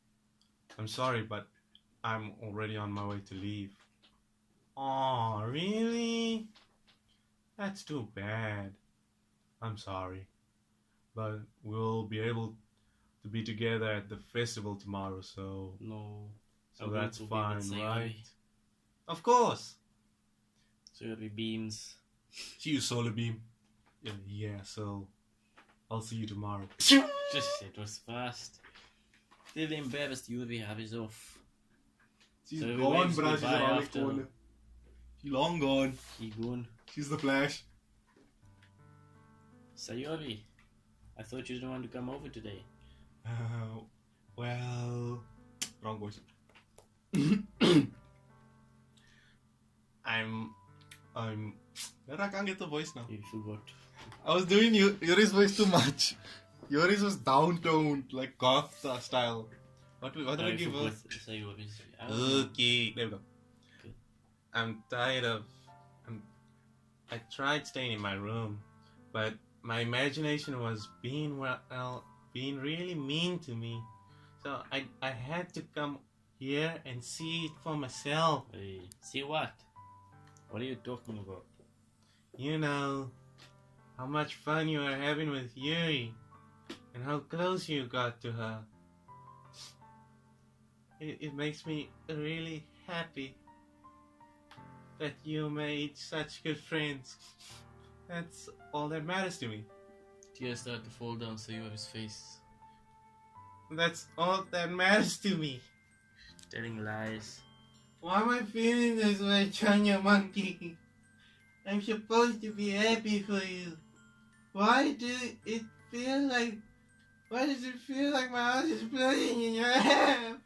I'm sorry, but I'm already on my way to leave. Aw, really? That's too bad. I'm sorry. But we'll be able to be together at the festival tomorrow, so... No. So that's fine, Sayori. right? Of course! Sayori beams. See you, Solar Beam. Yeah, so... I'll see you tomorrow. Just it was fast. Still embarrassed Yubi have his off. She's So we gone, waves bruh. She's goodbye around the after. corner. She's long gone. He gone. She's the Flash. Sayori, I thought you didn't want to come over today. Well... Wrong voice. I'm... I can't get the voice now. You forgot. I was doing Yuri's voice too much. Yuri's was downtoned, like goth style. What did I give her? Sayori's. Okay, there we go. Good. I'm tired of... I tried staying in my room, but my imagination was being really mean to me. So I had to come here and see it for myself. Hey, see what? What are you talking about? You know, how much fun you were having with Yuri, and how close you got to her. It makes me really happy that you made such good friends. That's all that matters to me. Tears start to fall down Sayori's face. That's all that matters to me. Telling lies. Why am I feeling this way, Chanya Monkey? I'm supposed to be happy for you. Why does it feel like my heart is bleeding in your hand?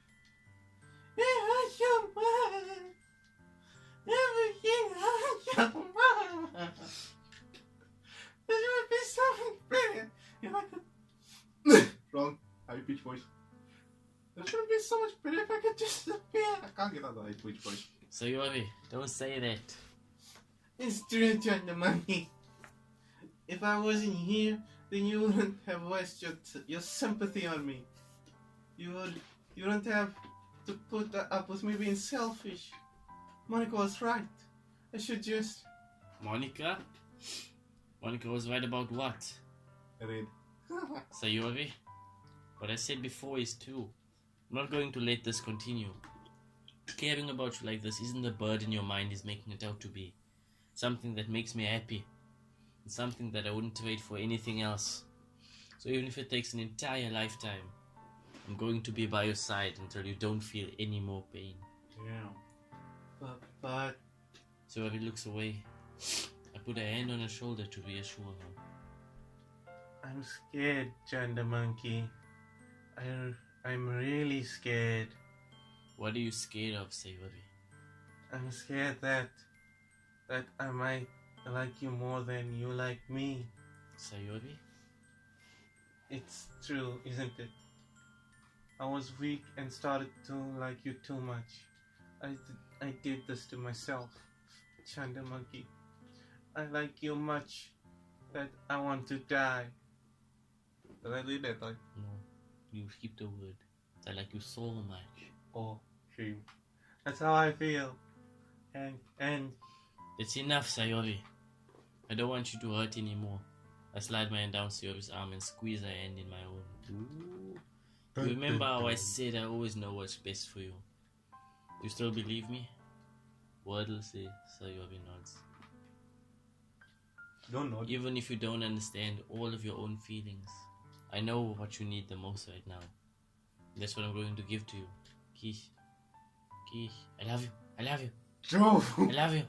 It hurts so much. Everything hurts so much. There would be something better if I could... Wrong. High pitch voice. There would be so much better if I could just disappear. I can't get out of the high pitch voice. Sayori, don't say that. It's true, Chanda Monkey. If I wasn't here, then you wouldn't have wasted your sympathy on me. You wouldn't have to put up with me being selfish. Monica was right. I should just... Monica? Monica was right about what? Read. Sayori? What I said before is true. I'm not going to let this continue. Caring about you like this isn't the burden your mind is making it out to be. Something that makes me happy. It's something that I wouldn't trade for anything else. So even if it takes an entire lifetime, I'm going to be by your side until you don't feel any more pain. Yeah. But... Sayori looks away. I put a hand on her shoulder to reassure her. I'm scared, Chanda Monkey. I'm really scared. What are you scared of, Sayori? I'm scared that I might like you more than you like me. Sayori? It's true, isn't it? I was weak and started to like you too much. I did this to myself, Chanda Monkey. I like you much that I want to die. Did I read that? No, you skipped a word. I like you so much. Oh, shame. That's how I feel. And It's enough, Sayori. I don't want you to hurt anymore. I slide my hand down Sayori's arm and squeeze her hand in my own. Ooh. You remember how I said I always know what's best for you? You still believe me? Wordle says Sayori nods. Don't nod. Even if you don't understand all of your own feelings, I know what you need the most right now. That's what I'm going to give to you. Kish. Kish. I love you. I love you. True. I love you.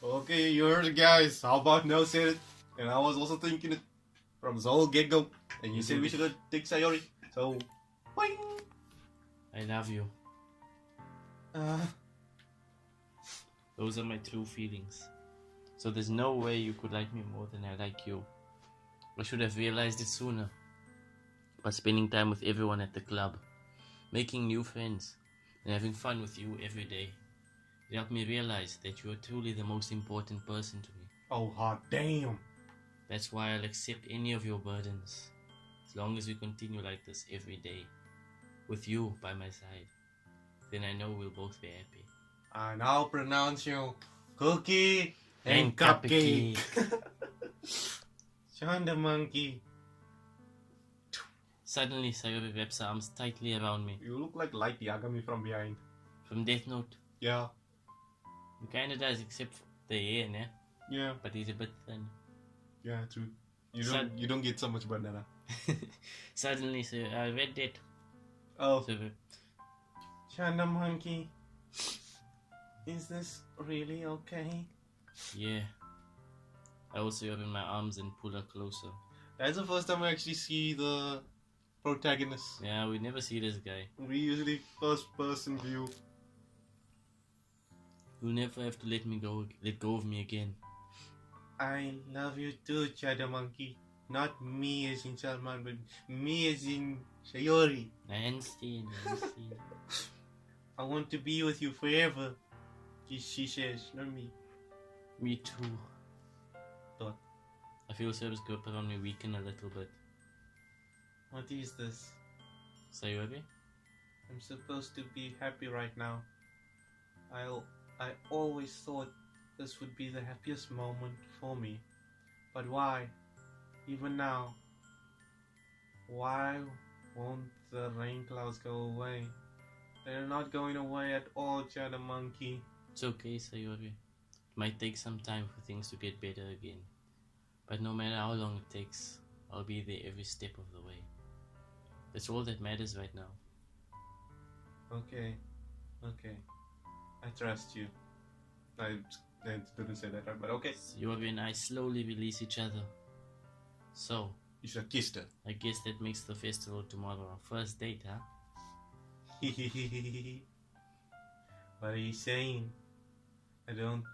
Okay, you heard it, guys. How about now said it? And I was also thinking it from the whole get-go. And you said we should go take Sayori. So, boing. I love you. Those are my true feelings. So there's no way you could like me more than I like you. I should have realized it sooner. By spending time with everyone at the club, making new friends, and having fun with you every day. It helped me realize that you are truly the most important person to me. Oh, hot damn. That's why I'll accept any of your burdens. As long as we continue like this every day, with you by my side, then I know we'll both be happy. I now pronounce you Cookie and Cupcake. Sean the monkey. Suddenly, Sayori wraps her arms tightly around me. You look like Light Yagami from behind. From Death Note. Yeah. He kinda does, except for the hair, né? Yeah. But he's a bit thin. Yeah, true. You don't get so much banana. Suddenly, so I read that. Oh. So, Sean the monkey. Is this really okay? yeah. I also open my arms and pull her closer. That's the first time I actually see the protagonist. Yeah, we never see this guy. We usually first person view. You'll never have to let go of me again. I love you too, Shadow Monkey. Not me as in Salman, but me as in Sayori. I understand. I want to be with you forever. She says, not me. Me too. What? I feel Sarah's grip around me weaken a little bit. What is this? Sayori? I'm supposed to be happy right now. I always thought this would be the happiest moment for me. But why? Even now. Why won't the rain clouds go away? They're not going away at all, Shadow Monkey. It's okay, Sayori. It might take some time for things to get better again. But no matter how long it takes, I'll be there every step of the way. That's all that matters right now. Okay. I trust you. I didn't say that right, but okay. Sayori and I slowly release each other. So, You should have kissed her. I guess that makes the festival tomorrow our first date, huh? What are you saying? I don't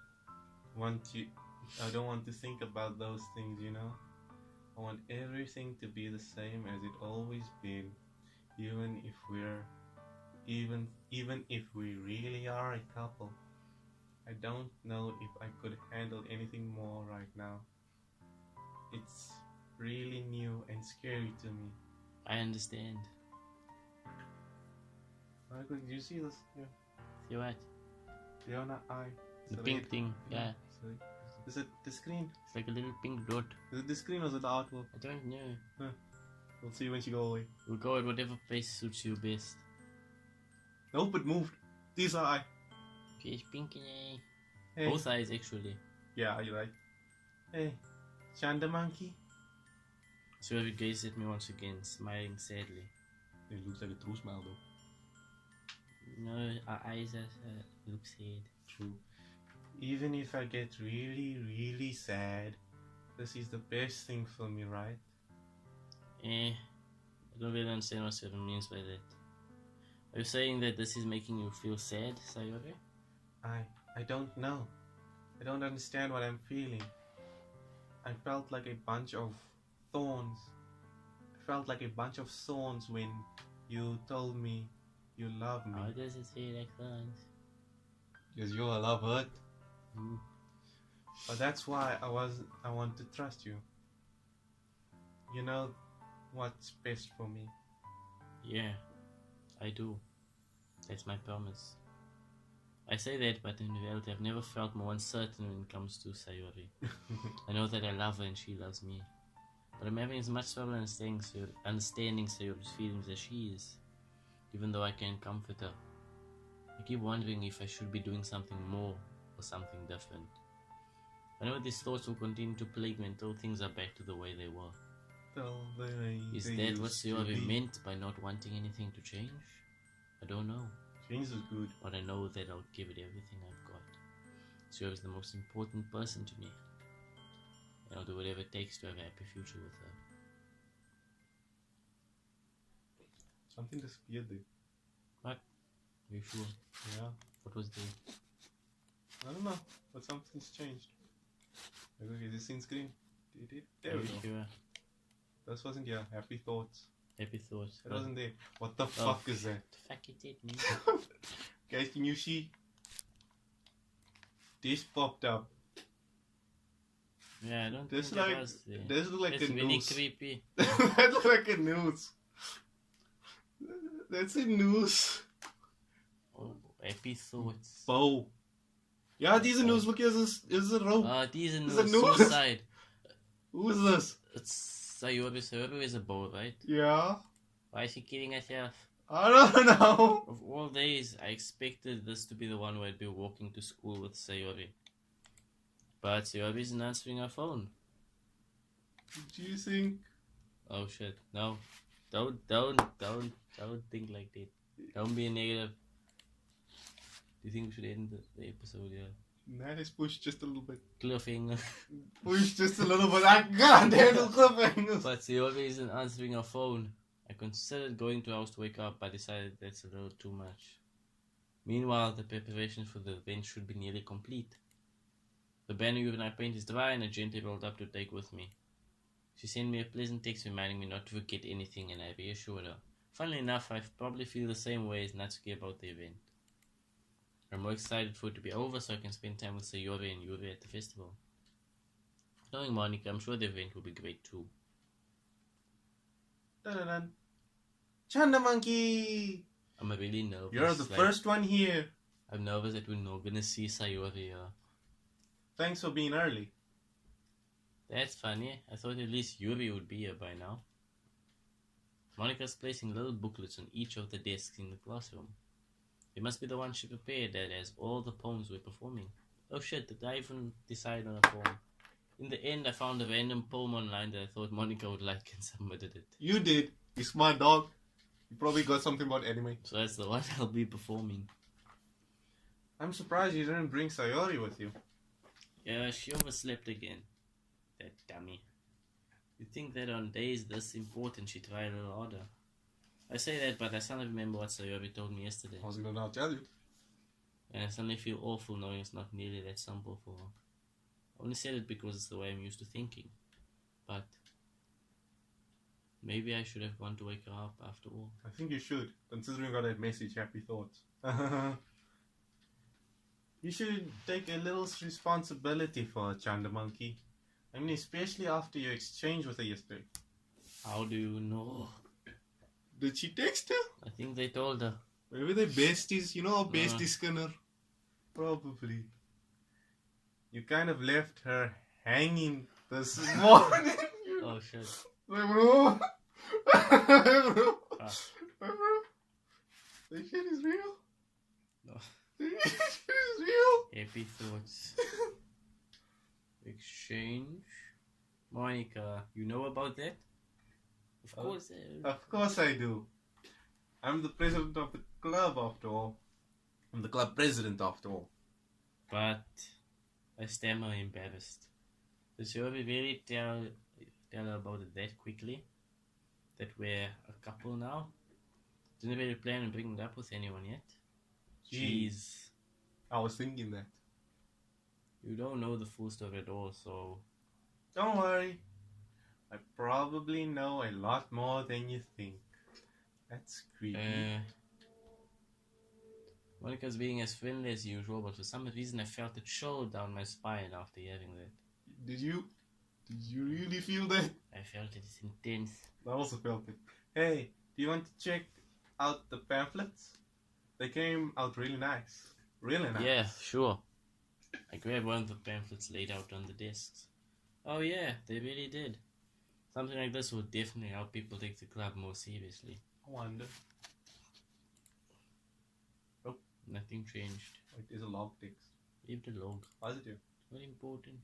want to think about those things, you know? I want everything to be the same as it always been, even if we really are a couple. I don't know if I could handle anything more right now. It's really new and scary to me. I understand. Michael, did you see this? Yeah. See what? Leona eye. The So pink it- thing, yeah. So is it the screen? It's like a little pink dot. Is it the screen or is it the artwork? I don't know. We'll see when she go away. We'll go at whatever place suits you best. Nope, it moved. This eye. Okay, it's pink and Hey. both eyes actually. Yeah, you're right. Hey, Chanda Monkey. Sayori gazed at me once again, smiling sadly. It looks like a true smile though. No, our eyes look sad. True. Even if I get really, really sad, this is the best thing for me, right? I don't really understand what Sayori means by that. Are you saying that this is making you feel sad, Sayori? I don't know. I don't understand what I'm feeling. I felt like a bunch of thorns. I felt like a bunch of thorns when you told me you love me. How does it feel like thorns? Because your love hurt. Mm. But that's why I want to trust you. You know what's best for me. Yeah, I do. That's my promise. I say that, but in reality, I've never felt more uncertain when it comes to Sayori. I know that I love her and she loves me. But I'm having as much trouble understanding Sayori's feelings as she is, even though I can comfort her. I keep wondering if I should be doing something more or something different. I know these thoughts will continue to plague me until things are back to the way they were. Is that what Sayori meant by not wanting anything to change? I don't know. Change is good. But I know that I'll give it everything I've got. Sayori is the most important person to me. And I'll do whatever it takes to have a happy future with her. Something disappeared there. What? Are you sure? Yeah. What was there? I don't know, but something's changed. Okay, this thing's green. There we go. Sure? This wasn't here. Happy thoughts. Happy thoughts. It wasn't there. What the fuck is that? The fuck is it, man? Guys, can you see? This popped up. Yeah, I don't This think it was there. This look like It's a really noose. creepy. That look like a noose. That's a noose. Oh, happy thoughts. Bow. Yeah, these are noose. Look, here's a rope. These are Is no it noose? suicide. Who's this? It's Sayori. Sayori is a bow, right? Yeah. Why is she killing herself? I don't know. Of all days, I expected this to be the one where I'd be walking to school with Sayori. But Sayori isn't answering her phone. Do you think? Oh shit, no. Don't think like that. Don't be negative. Do you think we should end the episode here? Nah, let's push just a little bit. Cliffhanger. Push just a little bit. I can't handle cliffhangers. But Sayori isn't answering her phone. I considered going to her house to wake her up, but I decided that's a little too much. Meanwhile, the preparations for the event should be nearly complete. The banner you and I paint is dry and I gently rolled up to take with me. She sent me a pleasant text reminding me not to forget anything, and I reassured her. Funnily enough, I probably feel the same way as Natsuki about the event. I'm more excited for it to be over so I can spend time with Sayori and Yuri at the festival. Knowing Monica, I'm sure the event will be great too. Dun-dun-dun. Chanda Monkey! I'm really nervous. You're the first one here. I'm nervous that we're not gonna see Sayori here. Thanks for being early. That's funny. I thought at least Yuri would be here by now. Monica's placing little booklets on each of the desks in the classroom. It must be the one she prepared that has all the poems we're performing. Oh shit, did I even decide on a poem? In the end, I found a random poem online that I thought Monica would like and submitted it. You did. You smart dog. You probably got something about anime. So that's the one I'll be performing. I'm surprised you didn't bring Sayori with you. Yeah, she overslept again. That dummy. You'd think that on days this important she'd try a little harder. I say that, but I suddenly remember what Sayori told me yesterday. I was gonna now tell you. And I suddenly feel awful knowing it's not nearly that simple for her. I only said it because it's the way I'm used to thinking. But maybe I should have gone to wake her up after all. I think you should, considering all that message, happy thoughts. You should take a little responsibility for her, Chanda Monkey. I mean, especially after your exchange with her yesterday. How do you know? Did she text her? I think they told her. Maybe they're besties. You know how besties can her? Probably. You kind of left her hanging this morning. Oh shit. Hey bro. Hey bro. Ah. Hey bro. This shit is real. No. This shit is real. Happy thoughts. Exchange. Monica, you know about that? Of course. Of course I do. I'm the president of the club after all. I'm the club president after all. But I stammer embarrassed. Did Sayori really tell her about it that quickly? That we're a couple now? Didn't really plan on bringing it up with anyone yet? Jeez. I was thinking that. You don't know the full story at all, so... Don't worry. I probably know a lot more than you think. That's creepy. Monica's being as friendly as usual, but for some reason I felt it chill down my spine after hearing that. Did you? Did you really feel that? I felt it is intense. I also felt it. Hey, do you want to check out the pamphlets? They came out really nice. Really nice. Yeah, sure. I grabbed one of the pamphlets laid out on the desks. Oh yeah, they really did. Something like this would definitely help people take the club more seriously. I wonder. Oh, nothing changed. Wait, there's a log text. Leave the log. Positive. Not important.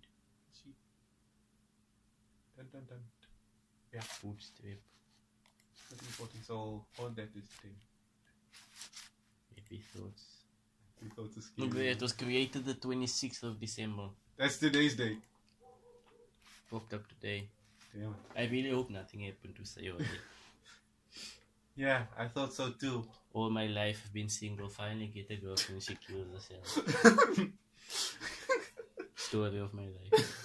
See. Dun dun dun. Yeah. Bootstrap. Not important. So all that is thing. Happy thoughts. We thought it's scary. Look there, it was created the 26th of December. That's today's date. Fucked up today. Damn. I really hope nothing happened to Sayori. Yeah, I thought so too. All my life I've been single, finally get a girlfriend, she kills herself. Story of my life.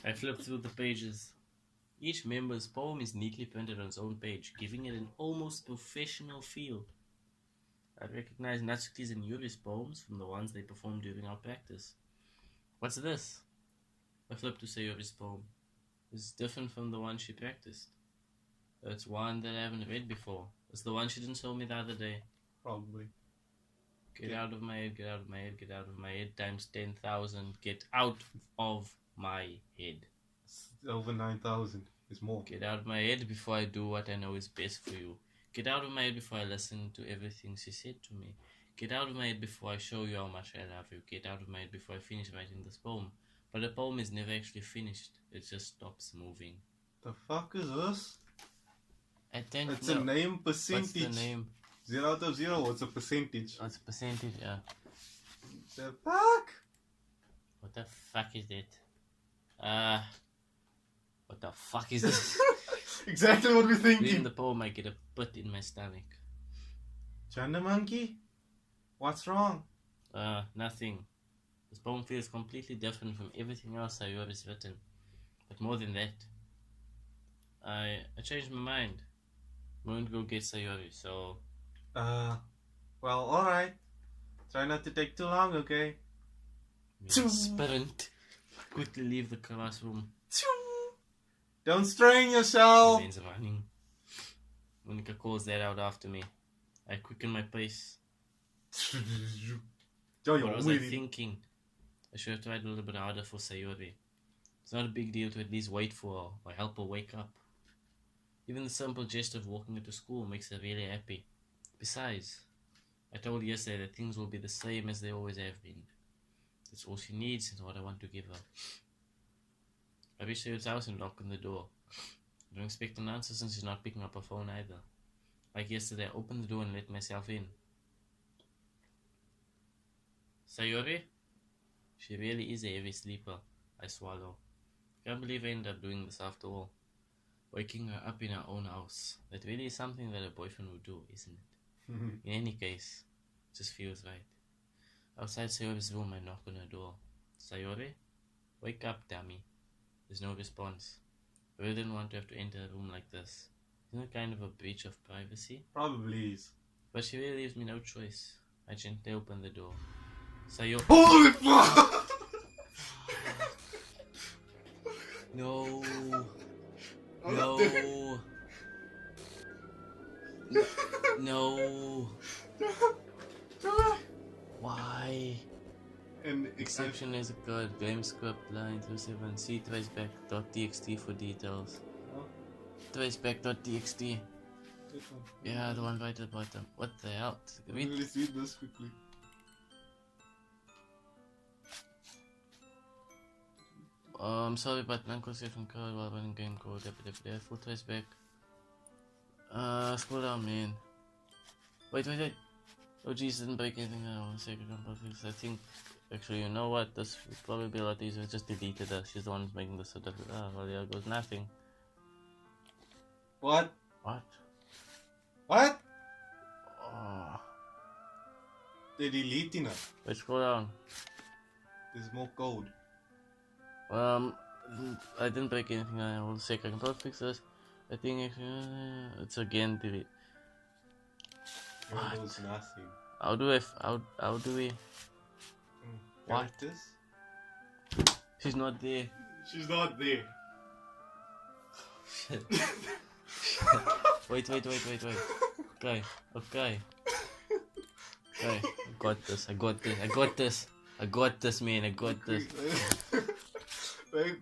I flipped through the pages. Each member's poem is neatly printed on its own page, giving it an almost professional feel. I recognize Natsuki's and Yuri's poems from the ones they performed during our practice. What's this? I flipped to Sayori's poem. It's different from the one she practiced. It's one that I haven't read before. It's the one she didn't show me the other day. Probably. Get out of my head, get out of my head, get out of my head times 10,000. Get out of my head. It's over 9,000. It's more. Get out of my head before I do what I know is best for you. Get out of my head before I listen to everything she said to me. Get out of my head before I show you how much I love you. Get out of my head before I finish writing this poem. But the poem is never actually finished. It just stops moving. The fuck is this? I don't It's know. a name percentage. What's the name? 0 out of 0. What's a percentage? What's the percentage? Yeah. The fuck? What the fuck is that? What the fuck is this? Exactly what we're Reading thinking. the poem, I get a pit in my stomach. Chanda monkey? What's wrong? Nothing. This poem feels completely different from everything else I've ever written. But more than that, I changed my mind. I'm going to go get Sayori, so... Well, alright. Try not to take too long, okay? Sprint. Quickly leave the classroom. Don't strain yourself! Man's running. Monica calls that out after me. I quicken my pace. What was I thinking? I should have tried a little bit harder for Sayori. It's not a big deal to at least wait for her or help her wake up. Even the simple gesture of walking her to school makes her really happy. Besides, I told her yesterday that things will be the same as they always have been. That's all she needs and what I want to give her. I reach Sayori's house and knock on the door. I don't expect an answer since she's not picking up her phone either. Like yesterday, I opened the door and let myself in. Sayori? She really is a heavy sleeper. I swallow. Can't believe I ended up doing this after all. Waking her up in her own house. That really is something that a boyfriend would do, isn't it? In any case, it just feels right. Outside Sayori's room, I knock on her door. Sayori? Wake up, dummy. There's no response. I really didn't want to have to enter a room like this. Isn't it kind of a breach of privacy? Probably is. But she really leaves me no choice. I gently open the door. Sayori. Holy fuck! No. No. No. Why? And Exception is a good. Game script line 27. See traceback.txt for details. Traceback.txt. Yeah, the one right at the bottom. What the hell? Read. Let's read this quickly. I'm sorry, but non-concession code while running game code. Full traceback. Scroll down, man. Wait. Oh jeez, didn't break anything. One second, I think. Actually, you know what? This would probably be a lot easier. Just deleted her. She's the one who's making this so difficult. Well, there goes nothing. What? What? What? Oh. They're deleting it. Wait, scroll down. There's more code. I didn't break anything. Hold a sec. I can probably fix this. I think it's again delete. What? There's nothing. How do we? What? Characters? She's not there. She's not there. Shit. Wait. Okay. I got this, man. I got this. Wait.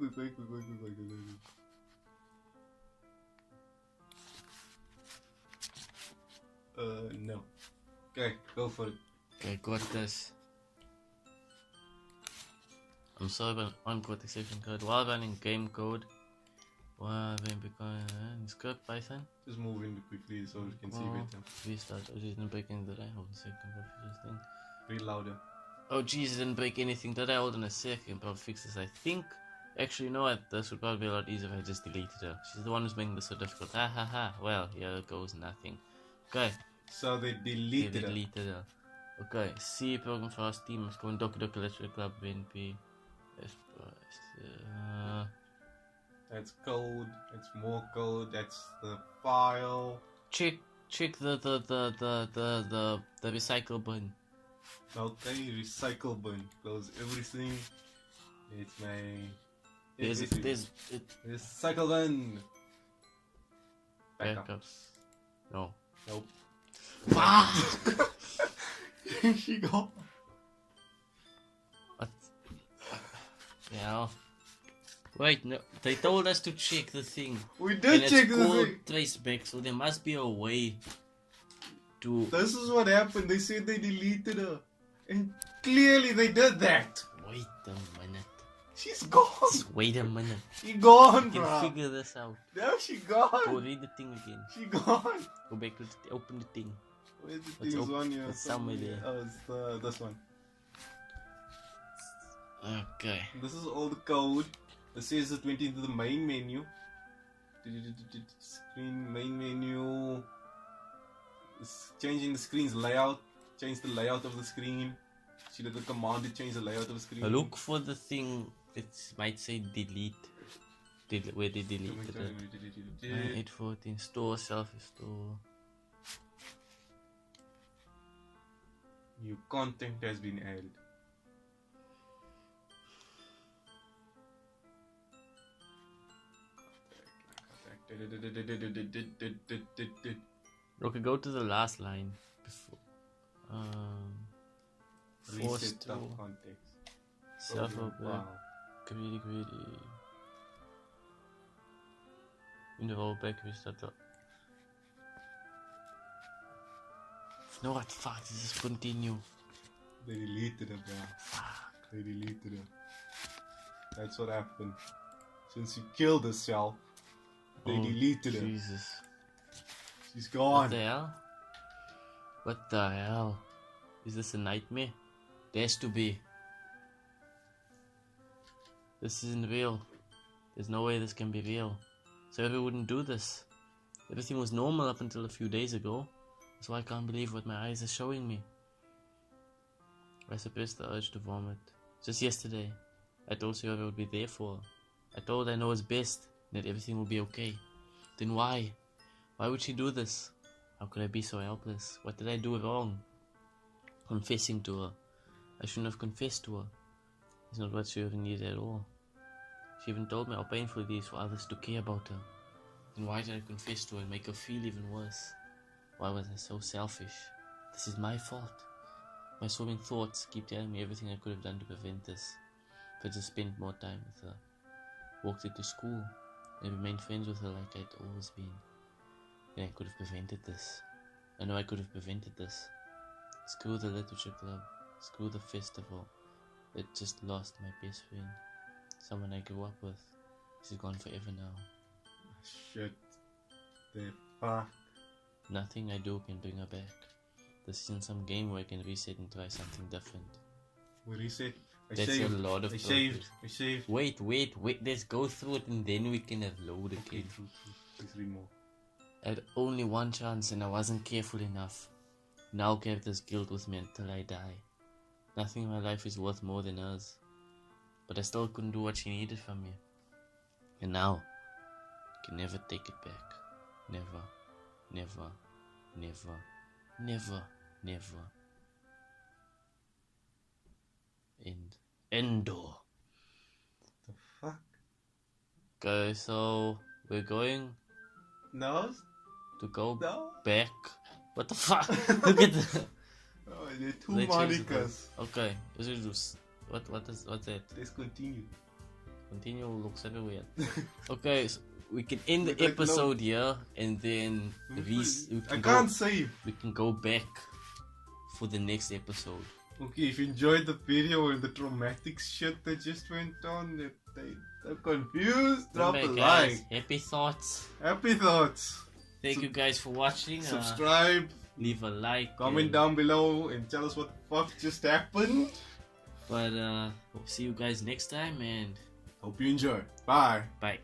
No. Okay, go for it. Okay, got this. I'm sorry, but on code exception code. While running game code, while then becoming script Python. Just move in quickly so we can see better. Restart. Oh, geez, didn't break anything, did I? Hold on a second, bro. Fix this thing. Read louder. Oh, geez, didn't break anything, did I? Hold on a second, bro. Fix this, I think. Actually, you know what? This would probably be a lot easier if I just deleted her. She's the one who's making this so difficult. Ha ha ha. Well, here it goes, nothing. Okay. So they deleted her. Okay. C program for our team is going Doki Doki Let's Club BNP. That's code. That's more code. That's the file. Check the recycle bin. Okay, recycle bin. Close everything. It's my. There's recycle bin. Backups. No. Nope. Fuck! She got. What? Yeah. Wait, no. They told us to check the thing. We did check the thing. Traceback, so there must be a way to. This is what happened. They said they deleted her, and clearly they did that. Wait a minute. She's gone. Just wait a minute. She gone, You bro. can figure this out. No, she gone. Go read the thing again. She gone. Go back to open the thing. Where's the It's things on here? it's somewhere there. Oh, it's this one. Okay. This is all the code. It says it went into the main menu. Screen main menu. It's changing the screen's layout. Change the layout of the screen. She did the command to change the layout of the screen. Look for the thing. It might say delete. Where they deleted it. 814 store self-store. New content has been added. Okay, go to the last line before. Reset of context. Self-open. Wow. Greedy. In the rollback, restart the. No, what? Fuck, this is continue. They deleted it, bro. Fuck. They deleted it. That's what happened. Since you killed herself, they deleted it. Jesus. She's gone. What the hell? What the hell? Is this a nightmare? There has to be. This isn't real. There's no way this can be real. So we wouldn't do this. Everything was normal up until a few days ago. So I can't believe what my eyes are showing me. I suppressed the urge to vomit. Just yesterday, I told Sartorial I would be there for her. I told her I know what's best, that everything will be okay. Then why? Why would she do this? How could I be so helpless? What did I do wrong? Confessing to her. I shouldn't have confessed to her. It's not what she ever needed at all. She even told me how painful it is for others to care about her. Then why did I confess to her and make her feel even worse? Why was I so selfish? This is my fault. My swimming thoughts keep telling me everything I could have done to prevent this. If I just spent more time with her, walked her to school, and remained friends with her like I'd always been, then I could have prevented this. I know I could have prevented this. Screw the literature club. Screw the festival. It just lost my best friend. Someone I grew up with. She's gone forever now. Shit. The fuck. Nothing I do can bring her back. This isn't some game where I can reset and try something different. We reset. That's a lot of I progress. saved. Wait. Let's go through it and then we can have load again. Okay, true. Please read more. I had only one chance and I wasn't careful enough. Now carry this guilt with me until I die. Nothing in my life is worth more than hers. But I still couldn't do what she needed from me. And now, I can never take it back. Never. Endo. The fuck? Okay, so we're going No? to go No? back. What the fuck? Look at that. Oh, there are two They changed the monikers. Okay, let's do what's that? Let's continue. Continue looks everywhere. Okay, so we can end the We'd like to know- episode here, and then I can't save. we can go back for the next episode. Okay, if you enjoyed the video and the traumatic shit that just went on, if they're confused, drop a Remember, guys, like. happy thoughts. Happy thoughts. Thank you guys for watching. Subscribe, Leave a like. comment down below, and tell us what the fuck just happened. But we'll see you guys next time, and Hope you enjoy. Bye. bye.